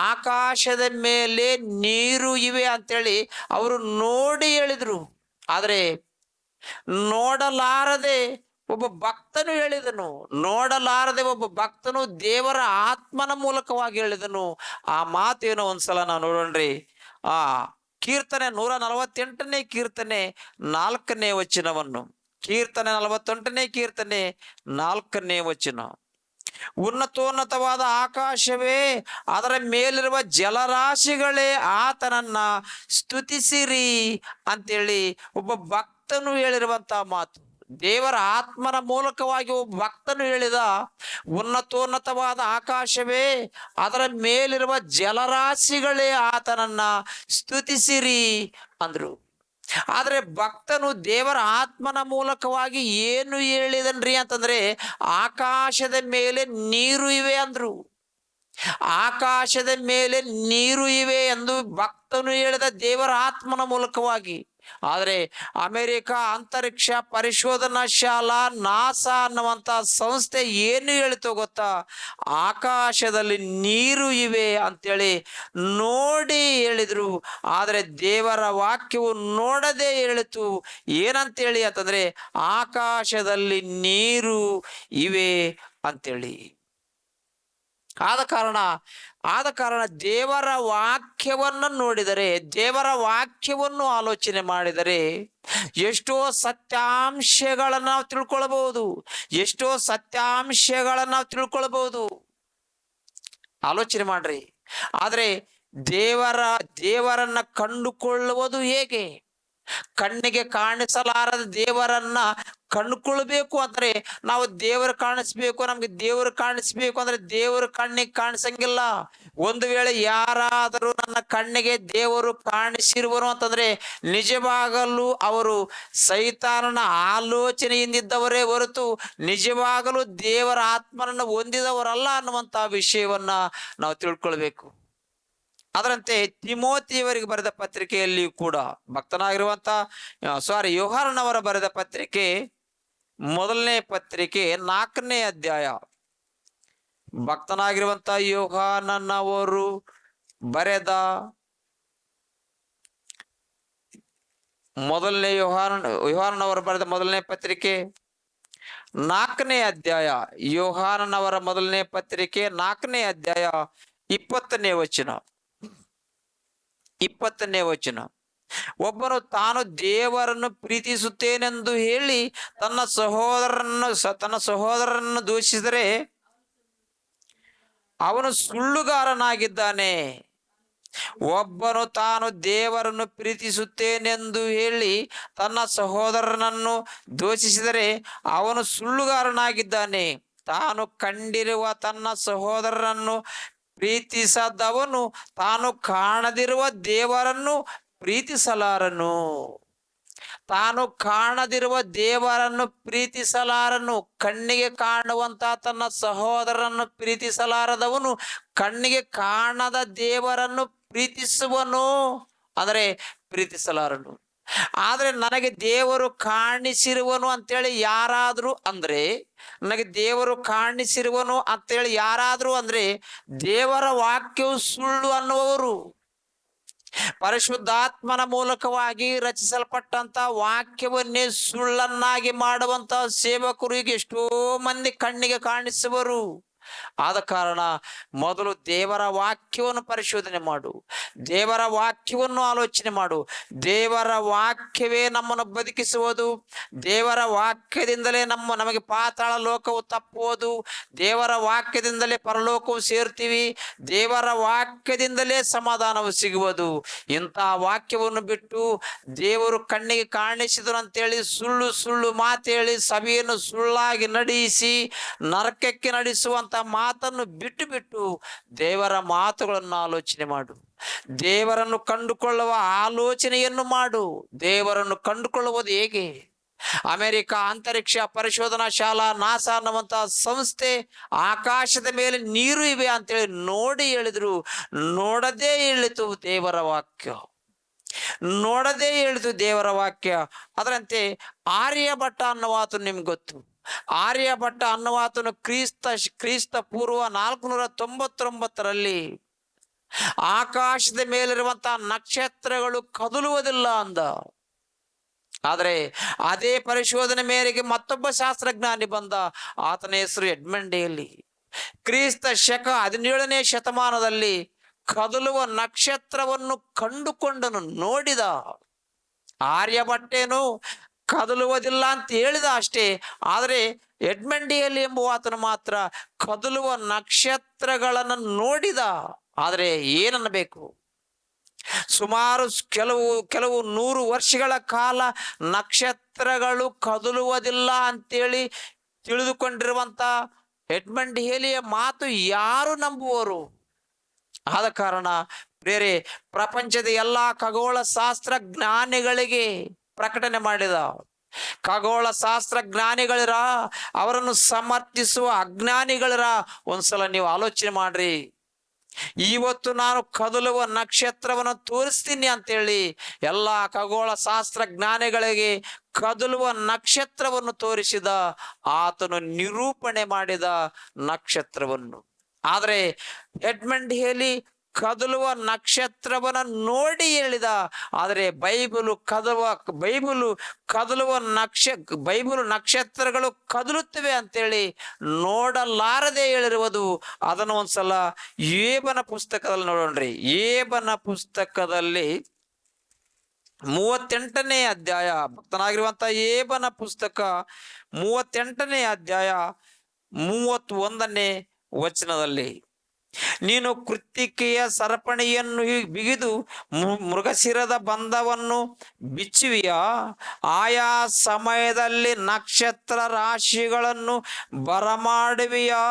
ಆಕಾಶದ ಮೇಲೆ ನೀರು ಇವೆ ಅಂತೇಳಿ ಅವರು ನೋಡಿ ಹೇಳಿದ್ರು. ಆದ್ರೆ ನೋಡಲಾರದೆ ಒಬ್ಬ ಭಕ್ತನು ಹೇಳಿದನು. ಒಬ್ಬ ಭಕ್ತನು ದೇವರ ಆತ್ಮನ ಮೂಲಕವಾಗಿ ಹೇಳಿದನು. ಆ ಮಾತೇನೋ ಒಂದ್ಸಲ ನಾವು ನೋಡೋಣ್ರಿ. ಆ ಕೀರ್ತನೆ 148ನೇ ಕೀರ್ತನೆ 4ನೇ ವಚನವನ್ನು. ಕೀರ್ತನೆ 48ನೇ ಕೀರ್ತನೆ 4ನೇ ವಚನ. ಉನ್ನತೋನ್ನತವಾದ ಆಕಾಶವೇ, ಅದರ ಮೇಲಿರುವ ಜಲರಾಶಿಗಳೇ ಆತನನ್ನ ಸ್ತುತಿಸಿರಿ ಅಂತೇಳಿ ಒಬ್ಬ ಭಕ್ತನು ಹೇಳಿರುವಂತಹ ಮಾತು. ದೇವರ ಆತ್ಮನ ಮೂಲಕವಾಗಿ ಒಬ್ಬ ಭಕ್ತನು ಹೇಳಿದ, ಉನ್ನತೋನ್ನತವಾದ ಆಕಾಶವೇ, ಅದರ ಮೇಲಿರುವ ಜಲರಾಶಿಗಳೇ ಆತನನ್ನ ಸ್ತುತಿಸಿರಿ ಅಂದ್ರು. ಆದ್ರೆ ಭಕ್ತನು ದೇವರ ಆತ್ಮನ ಮೂಲಕವಾಗಿ ಏನು ಹೇಳಿದನ್ರಿ ಅಂತಂದ್ರೆ ಆಕಾಶದ ಮೇಲೆ ನೀರು ಇವೆ ಅಂದ್ರು. ಆಕಾಶದ ಮೇಲೆ ನೀರು ಇವೆ ಎಂದು ಭಕ್ತನು ಹೇಳಿದ ದೇವರ ಆತ್ಮನ ಮೂಲಕವಾಗಿ. ಆದ್ರೆ ಅಮೆರಿಕ ಅಂತರಿಕ್ಷ ಪರಿಶೋಧನಾ ಶಾಲಾ ನಾಸಾ ಅನ್ನುವಂತ ಸಂಸ್ಥೆ ಏನು ಹೇಳ್ತೋ ಗೊತ್ತಾ, ಆಕಾಶದಲ್ಲಿ ನೀರು ಇವೆ ಅಂತೇಳಿ ನೋಡಿ ಹೇಳಿದ್ರು. ಆದ್ರೆ ದೇವರ ವಾಕ್ಯವು ನೋಡದೆ ಹೇಳಿತು. ಏನಂತೇಳಿ ಅಂತಂದ್ರೆ ಆಕಾಶದಲ್ಲಿ ನೀರು ಇವೆ ಅಂತೇಳಿ. ಆದ ಕಾರಣ ದೇವರ ವಾಕ್ಯವನ್ನು ನೋಡಿದರೆ, ದೇವರ ವಾಕ್ಯವನ್ನು ಆಲೋಚನೆ ಮಾಡಿದರೆ ಎಷ್ಟೋ ಸತ್ಯಾಂಶಗಳನ್ನು ನಾವು ತಿಳ್ಕೊಳ್ಬಹುದು. ಆಲೋಚನೆ ಮಾಡ್ರಿ. ಆದ್ರೆ ದೇವರನ್ನ ಕಂಡುಕೊಳ್ಳುವುದು ಹೇಗೆ? ಕಣ್ಣಿಗೆ ಕಾಣಿಸಲಾರದ ದೇವರನ್ನ ಕಂಡುಕೊಳ್ಬೇಕು ಅಂದ್ರೆ ನಾವು ದೇವರು ಕಾಣಿಸ್ಬೇಕು. ನಮ್ಗೆ ದೇವರು ಕಾಣಿಸ್ಬೇಕು ಅಂದ್ರೆ ದೇವರು ಕಣ್ಣಿಗೆ ಕಾಣಿಸಂಗಿಲ್ಲ. ಒಂದು ವೇಳೆ ಯಾರಾದರೂ ನನ್ನ ಕಣ್ಣಿಗೆ ದೇವರು ಕಾಣಿಸಿರುವನು ಅಂತಂದ್ರೆ ನಿಜವಾಗಲೂ ಅವರು ಸೈತಾನನ ಆಲೋಚನೆಯಿಂದಿದ್ದವರೇ ಹೊರತು ನಿಜವಾಗಲೂ ದೇವರ ಆತ್ಮನನ್ನು ಹೊಂದಿದವರಲ್ಲ ಅನ್ನುವಂತಹ ವಿಷಯವನ್ನ ನಾವು ತಿಳ್ಕೊಳ್ಬೇಕು. ಅದರಂತೆ ತಿಮೋತಿಯವರಿಗೆ ಬರೆದ ಪತ್ರಿಕೆಯಲ್ಲಿ ಕೂಡ ಭಕ್ತನಾಗಿರುವಂತ ಯೋಹಾನನವರ ಬರೆದ ಪತ್ರಿಕೆ, ಮೊದಲನೇ ಪತ್ರಿಕೆ 4ನೇ ಅಧ್ಯಾಯ. ಭಕ್ತನಾಗಿರುವಂತ ಯೋಹಾನನವರು ಬರೆದ ಯೋಹಾನನವರು ಬರೆದ ಮೊದಲನೇ ಪತ್ರಿಕೆ 4ನೇ ಅಧ್ಯಾಯ. ಯೋಹಾನನವರ ಮೊದಲನೇ ಪತ್ರಿಕೆ 4ನೇ ಅಧ್ಯಾಯ 20ನೇ ವಚನ. ಒಬ್ಬನು ತಾನು ದೇವರನ್ನು ಪ್ರೀತಿಸುತ್ತೇನೆಂದು ಹೇಳಿ ತನ್ನ ಸಹೋದರನನ್ನು ದೂಷಿಸಿದರೆ ಅವನು ಸುಳ್ಳುಗಾರನಾಗಿದ್ದಾನೆ. ಒಬ್ಬನು ತಾನು ದೇವರನ್ನು ಪ್ರೀತಿಸುತ್ತೇನೆಂದು ಹೇಳಿ ತನ್ನ ಸಹೋದರನನ್ನು ದೂಷಿಸಿದರೆ ಅವನು ಸುಳ್ಳುಗಾರನಾಗಿದ್ದಾನೆ. ತಾನು ಕಂಡಿರುವ ತನ್ನ ಸಹೋದರನನ್ನು ಪ್ರೀತಿಸದವನು ತಾನು ಕಾಣದಿರುವ ದೇವರನ್ನು ಪ್ರೀತಿಸಲಾರನು. ಕಣ್ಣಿಗೆ ಕಾಣುವಂತ ತನ್ನ ಸಹೋದರನನ್ನು ಪ್ರೀತಿಸಲಾರದವನು ಕಣ್ಣಿಗೆ ಕಾಣದ ದೇವರನ್ನು ಪ್ರೀತಿಸುವನು. ಅಂದರೆ ಪ್ರೀತಿಸಲಾರನು. ಆದ್ರೆ ನನಗೆ ದೇವರು ಕಾಣಿಸಿರುವನು ಅಂತೇಳಿ ಯಾರಾದ್ರೂ ಅಂದ್ರೆ, ನನಗೆ ದೇವರು ಕಾಣಿಸಿರುವನು ಅಂತೇಳಿ ಯಾರಾದ್ರೂ ಅಂದ್ರೆ ದೇವರ ವಾಕ್ಯವು ಸುಳ್ಳು ಅನ್ನುವರು. ಪರಿಶುದ್ಧಾತ್ಮನ ಮೂಲಕವಾಗಿ ರಚಿಸಲ್ಪಟ್ಟಂತ ವಾಕ್ಯವನ್ನೇ ಸುಳ್ಳನ್ನಾಗಿ ಮಾಡುವಂತ ಸೇವಕರು ಈಗ ಎಷ್ಟೋ ಮಂದಿ ಕಣ್ಣಿಗೆ ಕಾಣಿಸುವರು. ಆದ ಕಾರಣ ಮೊದಲು ದೇವರ ವಾಕ್ಯವನ್ನು ಪರಿಶೋಧನೆ ಮಾಡು, ದೇವರ ವಾಕ್ಯವನ್ನು ಆಲೋಚನೆ ಮಾಡು. ದೇವರ ವಾಕ್ಯವೇ ನಮ್ಮನ್ನು ಬದುಕಿಸುವುದು. ದೇವರ ವಾಕ್ಯದಿಂದಲೇ ನಮಗೆ ಪಾತಾಳ ಲೋಕವು ತಪ್ಪುವುದು. ದೇವರ ವಾಕ್ಯದಿಂದಲೇ ಪರಲೋಕವು ಸೇರ್ತೀವಿ. ದೇವರ ವಾಕ್ಯದಿಂದಲೇ ಸಮಾಧಾನವು ಸಿಗುವುದು. ಇಂತಹ ವಾಕ್ಯವನ್ನು ಬಿಟ್ಟು ದೇವರು ಕಣ್ಣಿಗೆ ಕಾಣಿಸಿದರು ಅಂತೇಳಿ ಸುಳ್ಳು ಸುಳ್ಳು ಮಾತೇಳಿ ಸಭೆಯನ್ನು ಸುಳ್ಳಾಗಿ ನಡೆಸಿ ನರಕಕ್ಕೆ ನಡೆಸುವಂತ ಮಾತನ್ನು ಬಿಟ್ಟು ಬಿಟ್ಟು ದೇವರ ಮಾತುಗಳನ್ನು ಆಲೋಚನೆ ಮಾಡು. ದೇವರನ್ನು ಕಂಡುಕೊಳ್ಳುವ ಆಲೋಚನೆಯನ್ನು ಮಾಡು. ದೇವರನ್ನು ಕಂಡುಕೊಳ್ಳುವುದು ಹೇಗೆ? ಅಮೆರಿಕ ಅಂತರಿಕ್ಷ ಪರಿಶೋಧನಾ ಶಾಲಾ ನಾಸಾ ಅನ್ನುವಂತಹ ಸಂಸ್ಥೆ ಆಕಾಶದ ಮೇಲೆ ನೀರು ಇವೆ ಅಂತೇಳಿ ನೋಡಿ ಹೇಳಿದ್ರು, ನೋಡದೇ ಹೇಳಿತು ದೇವರ ವಾಕ್ಯ, ನೋಡದೇ ಹೇಳಿತು ದೇವರ ವಾಕ್ಯ. ಅದರಂತೆ ಆರ್ಯಭಟ್ಟ ಅನ್ನುವಾತನು ನಿಮ್ಗೆ ಗೊತ್ತು. ಆರ್ಯಭಟ್ಟ ಅನ್ನುವಾತನು ಕ್ರಿಸ್ತ ಪೂರ್ವ 499ರಲ್ಲಿ ಆಕಾಶದ ಮೇಲಿರುವಂತಹ ನಕ್ಷತ್ರಗಳು ಕದಲುವುದಿಲ್ಲ ಅಂದ. ಆದರೆ ಅದೇ ಪರಿಶೋಧನೆ ಮೇರೆಗೆ ಮತ್ತೊಬ್ಬ ಶಾಸ್ತ್ರಜ್ಞಾನಿ ಬಂದ. ಆತನ ಹೆಸರು ಎಡ್ಮಂಡ್ ಹೇಲಿ. ಕ್ರಿಸ್ತ ಶಕ 17ನೇ ಶತಮಾನದಲ್ಲಿ ಕದಲುವ ನಕ್ಷತ್ರವನ್ನು ಕಂಡುಕೊಂಡನು, ನೋಡಿದ. ಆರ್ಯಭಟ್ಟೇನು ಕದಲುವುದಿಲ್ಲ ಅಂತ ಹೇಳಿದ ಅಷ್ಟೇ. ಆದರೆ ಎಡ್ಮಂಡ್ ಹೇಲಿ ಎಂಬುವಾತನು ಮಾತ್ರ ಕದಲುವ ನಕ್ಷತ್ರಗಳನ್ನು ನೋಡಿದ. ಆದರೆ ಏನನ್ನಬೇಕು, ಸುಮಾರು ಕೆಲವು 100 ವರ್ಷಗಳ ಕಾಲ ನಕ್ಷತ್ರಗಳು ಕದಲುವುದಿಲ್ಲ ಅಂತೇಳಿ ತಿಳಿದುಕೊಂಡಿರುವಂತ ಎಡ್ಮಂಡ್ ಹೇಲಿಯ ಮಾತು ಯಾರು ನಂಬುವರು? ಆದ ಕಾರಣ ಬೇರೆ ಪ್ರಪಂಚದ ಎಲ್ಲಾ ಖಗೋಳ ಶಾಸ್ತ್ರ ಜ್ಞಾನಿಗಳಿಗೆ ಪ್ರಕಟಣೆ ಮಾಡಿದ. ಖಗೋಳ ಶಾಸ್ತ್ರ ಜ್ಞಾನಿಗಳಿರ, ಅವರನ್ನು ಸಮರ್ಥಿಸುವ ಅಜ್ಞಾನಿಗಳಿರ. ಒಂದ್ಸಲ ನೀವು ಆಲೋಚನೆ ಮಾಡ್ರಿ. ಇವತ್ತು ನಾನು ಕದಲುವ ನಕ್ಷತ್ರವನ್ನು ತೋರಿಸ್ತೀನಿ ಅಂತೇಳಿ ಎಲ್ಲಾ ಖಗೋಳ ಶಾಸ್ತ್ರ ಜ್ಞಾನಿಗಳಿಗೆ ಕದಲುವ ನಕ್ಷತ್ರವನ್ನು ತೋರಿಸಿದ. ಆತನು ನಿರೂಪಣೆ ಮಾಡಿದ ನಕ್ಷತ್ರವನ್ನು. ಆದರೆ ಎಡ್ಮಂಡ್ ಹೇಲಿ ಕದಲುವ ನಕ್ಷತ್ರವನ್ನ ನೋಡಿ ಹೇಳಿದ. ಆದರೆ ಬೈಬಲು ನಕ್ಷತ್ರಗಳು ಕದಲುತ್ತವೆ ಅಂತೇಳಿ ನೋಡಲಾರದೆ ಹೇಳಿರುವುದು. ಅದನ್ನು ಒಂದ್ಸಲ ಏಬನ ಪುಸ್ತಕದಲ್ಲಿ ನೋಡೋಣ್ರಿ. ಏಬನ ಪುಸ್ತಕದಲ್ಲಿ 38ನೇ ಅಧ್ಯಾಯ, ಭಕ್ತನಾಗಿರುವಂತ ಏಬನ ಪುಸ್ತಕ 38ನೇ ಅಧ್ಯಾಯ 31ನೇ ವಚನದಲ್ಲಿ, ನೀನು ಕೃತ್ತಿಕೆಯ ಸರಪಣಿಯನ್ನು ಬಿಗಿದು ಮೃಗಶಿರದ ಬಂಧವನ್ನು ಬಿಚ್ಚುವಿಯಾ? ಆಯಾ ಸಮಯದಲ್ಲಿ ನಕ್ಷತ್ರ ರಾಶಿಗಳನ್ನು ಬರಮಾಡುವಿಯಾ?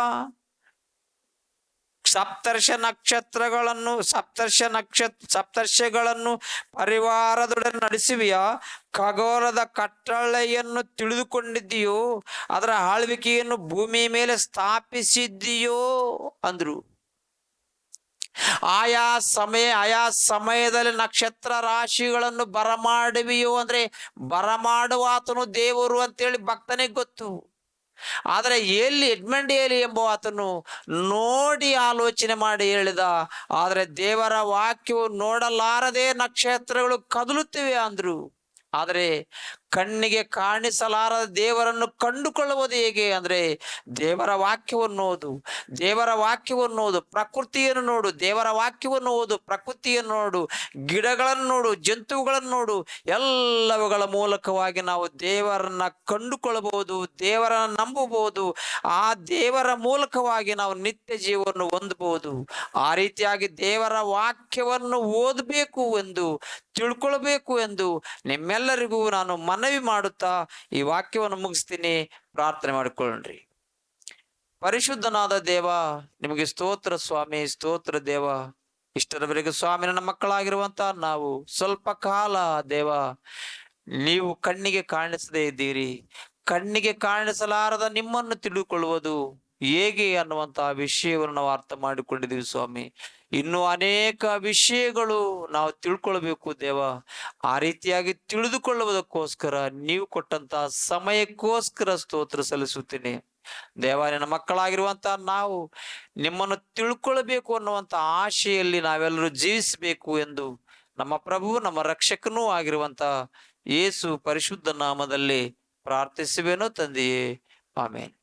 ಸಪ್ತರ್ಷಗಳನ್ನು ಪರಿವಾರದೊಡನೆ ನಡೆಸುವಿಯಾ? ಖಗೋಳದ ಕಟ್ಟಳೆಯನ್ನು ತಿಳಿದುಕೊಂಡಿದ್ದೀಯೋ? ಅದರ ಆಳ್ವಿಕೆಯನ್ನು ಭೂಮಿ ಮೇಲೆ ಸ್ಥಾಪಿಸಿದ್ದೀಯೋ ಅಂದ್ರು. ಆಯಾ ಸಮಯದಲ್ಲಿ ನಕ್ಷತ್ರ ರಾಶಿಗಳನ್ನು ಬರಮಾಡುವಿಯೋ ಅಂದ್ರೆ ಬರಮಾಡುವಾತನು ದೇವರು ಅಂತೇಳಿ ಭಕ್ತನಿಗೆ ಗೊತ್ತು. ಆದರೆ ಎಡ್ಮಂಡ್ ಹೇಲಿ ಎಂಬ ಆತನು ನೋಡಿ ಆಲೋಚನೆ ಮಾಡಿ ಹೇಳಿದ. ಆದರೆ ದೇವರ ವಾಕ್ಯವು ನೋಡಲಾರದೆ ನಕ್ಷತ್ರಗಳು ಕದಲುತ್ತಿವೆ ಅಂದ್ರು. ಆದರೆ ಕಣ್ಣಿಗೆ ಕಾಣಿಸಲಾರದ ದೇವರನ್ನು ಕಂಡುಕೊಳ್ಳುವುದು ಹೇಗೆ ಅಂದ್ರೆ ದೇವರ ವಾಕ್ಯವನ್ನು ಓದು, ದೇವರ ವಾಕ್ಯವನ್ನು ಓದು. ಪ್ರಕೃತಿಯನ್ನು ನೋಡು, ದೇವರ ವಾಕ್ಯವನ್ನು ಓದು. ಪ್ರಕೃತಿಯನ್ನು ನೋಡು, ಗಿಡಗಳನ್ನು ನೋಡು, ಜಂತುಗಳನ್ನು ನೋಡು. ಎಲ್ಲವುಗಳ ಮೂಲಕವಾಗಿ ನಾವು ದೇವರನ್ನ ಕಂಡುಕೊಳ್ಳಬಹುದು, ದೇವರನ್ನ ನಂಬಬಹುದು. ಆ ದೇವರ ಮೂಲಕವಾಗಿ ನಾವು ನಿತ್ಯ ಜೀವವನ್ನು ಹೊಂದಬಹುದು. ಆ ರೀತಿಯಾಗಿ ದೇವರ ವಾಕ್ಯವನ್ನು ಓದಬೇಕು ಎಂದು, ತಿಳ್ಕೊಳ್ಬೇಕು ಎಂದು ನಿಮ್ಮೆಲ್ಲರಿಗೂ ನಾನು ಮನವಿ ಮಾಡುತ್ತಾ ಈ ವಾಕ್ಯವನ್ನು ಮುಗಿಸ್ತೀನಿ. ಪ್ರಾರ್ಥನೆ ಮಾಡಿಕೊಳ್ಳ್ರಿ. ಪರಿಶುದ್ಧನಾದ ದೇವ, ನಿಮಗೆ ಸ್ತೋತ್ರ ಸ್ವಾಮಿ, ಸ್ತೋತ್ರ ದೇವ. ಇಷ್ಟರವರೆಗೆ ಸ್ವಾಮಿ ನನ್ನ ಮಕ್ಕಳಾಗಿರುವಂತ ನಾವು ಸ್ವಲ್ಪ ಕಾಲ ದೇವ ನೀವು ಕಣ್ಣಿಗೆ ಕಾಣಿಸದೇ ಇದ್ದೀರಿ. ಕಣ್ಣಿಗೆ ಕಾಣಿಸಲಾರದ ನಿಮ್ಮನ್ನು ತಿಳಿದುಕೊಳ್ಳುವುದು ಹೇಗೆ ಅನ್ನುವಂತಹ ವಿಷಯವನ್ನು ನಾವು ಅರ್ಥ ಮಾಡಿಕೊಂಡಿದ್ದೀವಿ ಸ್ವಾಮಿ. ಇನ್ನೂ ಅನೇಕ ವಿಷಯಗಳು ನಾವು ತಿಳ್ಕೊಳ್ಬೇಕು ದೇವ. ಆ ರೀತಿಯಾಗಿ ತಿಳಿದುಕೊಳ್ಳುವುದಕ್ಕೋಸ್ಕರ ನೀವು ಕೊಟ್ಟಂತ ಸಮಯಕ್ಕೋಸ್ಕರ ಸ್ತೋತ್ರ ಸಲ್ಲಿಸುತ್ತೇನೆ ದೇವ. ನಿನ್ನ ಮಕ್ಕಳಾಗಿರುವಂತ ನಾವು ನಿಮ್ಮನ್ನು ತಿಳ್ಕೊಳ್ಬೇಕು ಅನ್ನುವಂತ ಆಶೆಯಲ್ಲಿ ನಾವೆಲ್ಲರೂ ಜೀವಿಸಬೇಕು ಎಂದು ನಮ್ಮ ಪ್ರಭು ನಮ್ಮ ರಕ್ಷಕನೂ ಆಗಿರುವಂತ ಯೇಸು ಪರಿಶುದ್ಧ ನಾಮದಲ್ಲಿ ಪ್ರಾರ್ಥಿಸುವೆನು ತಂದೆಯೇ, ಆಮೇನ್.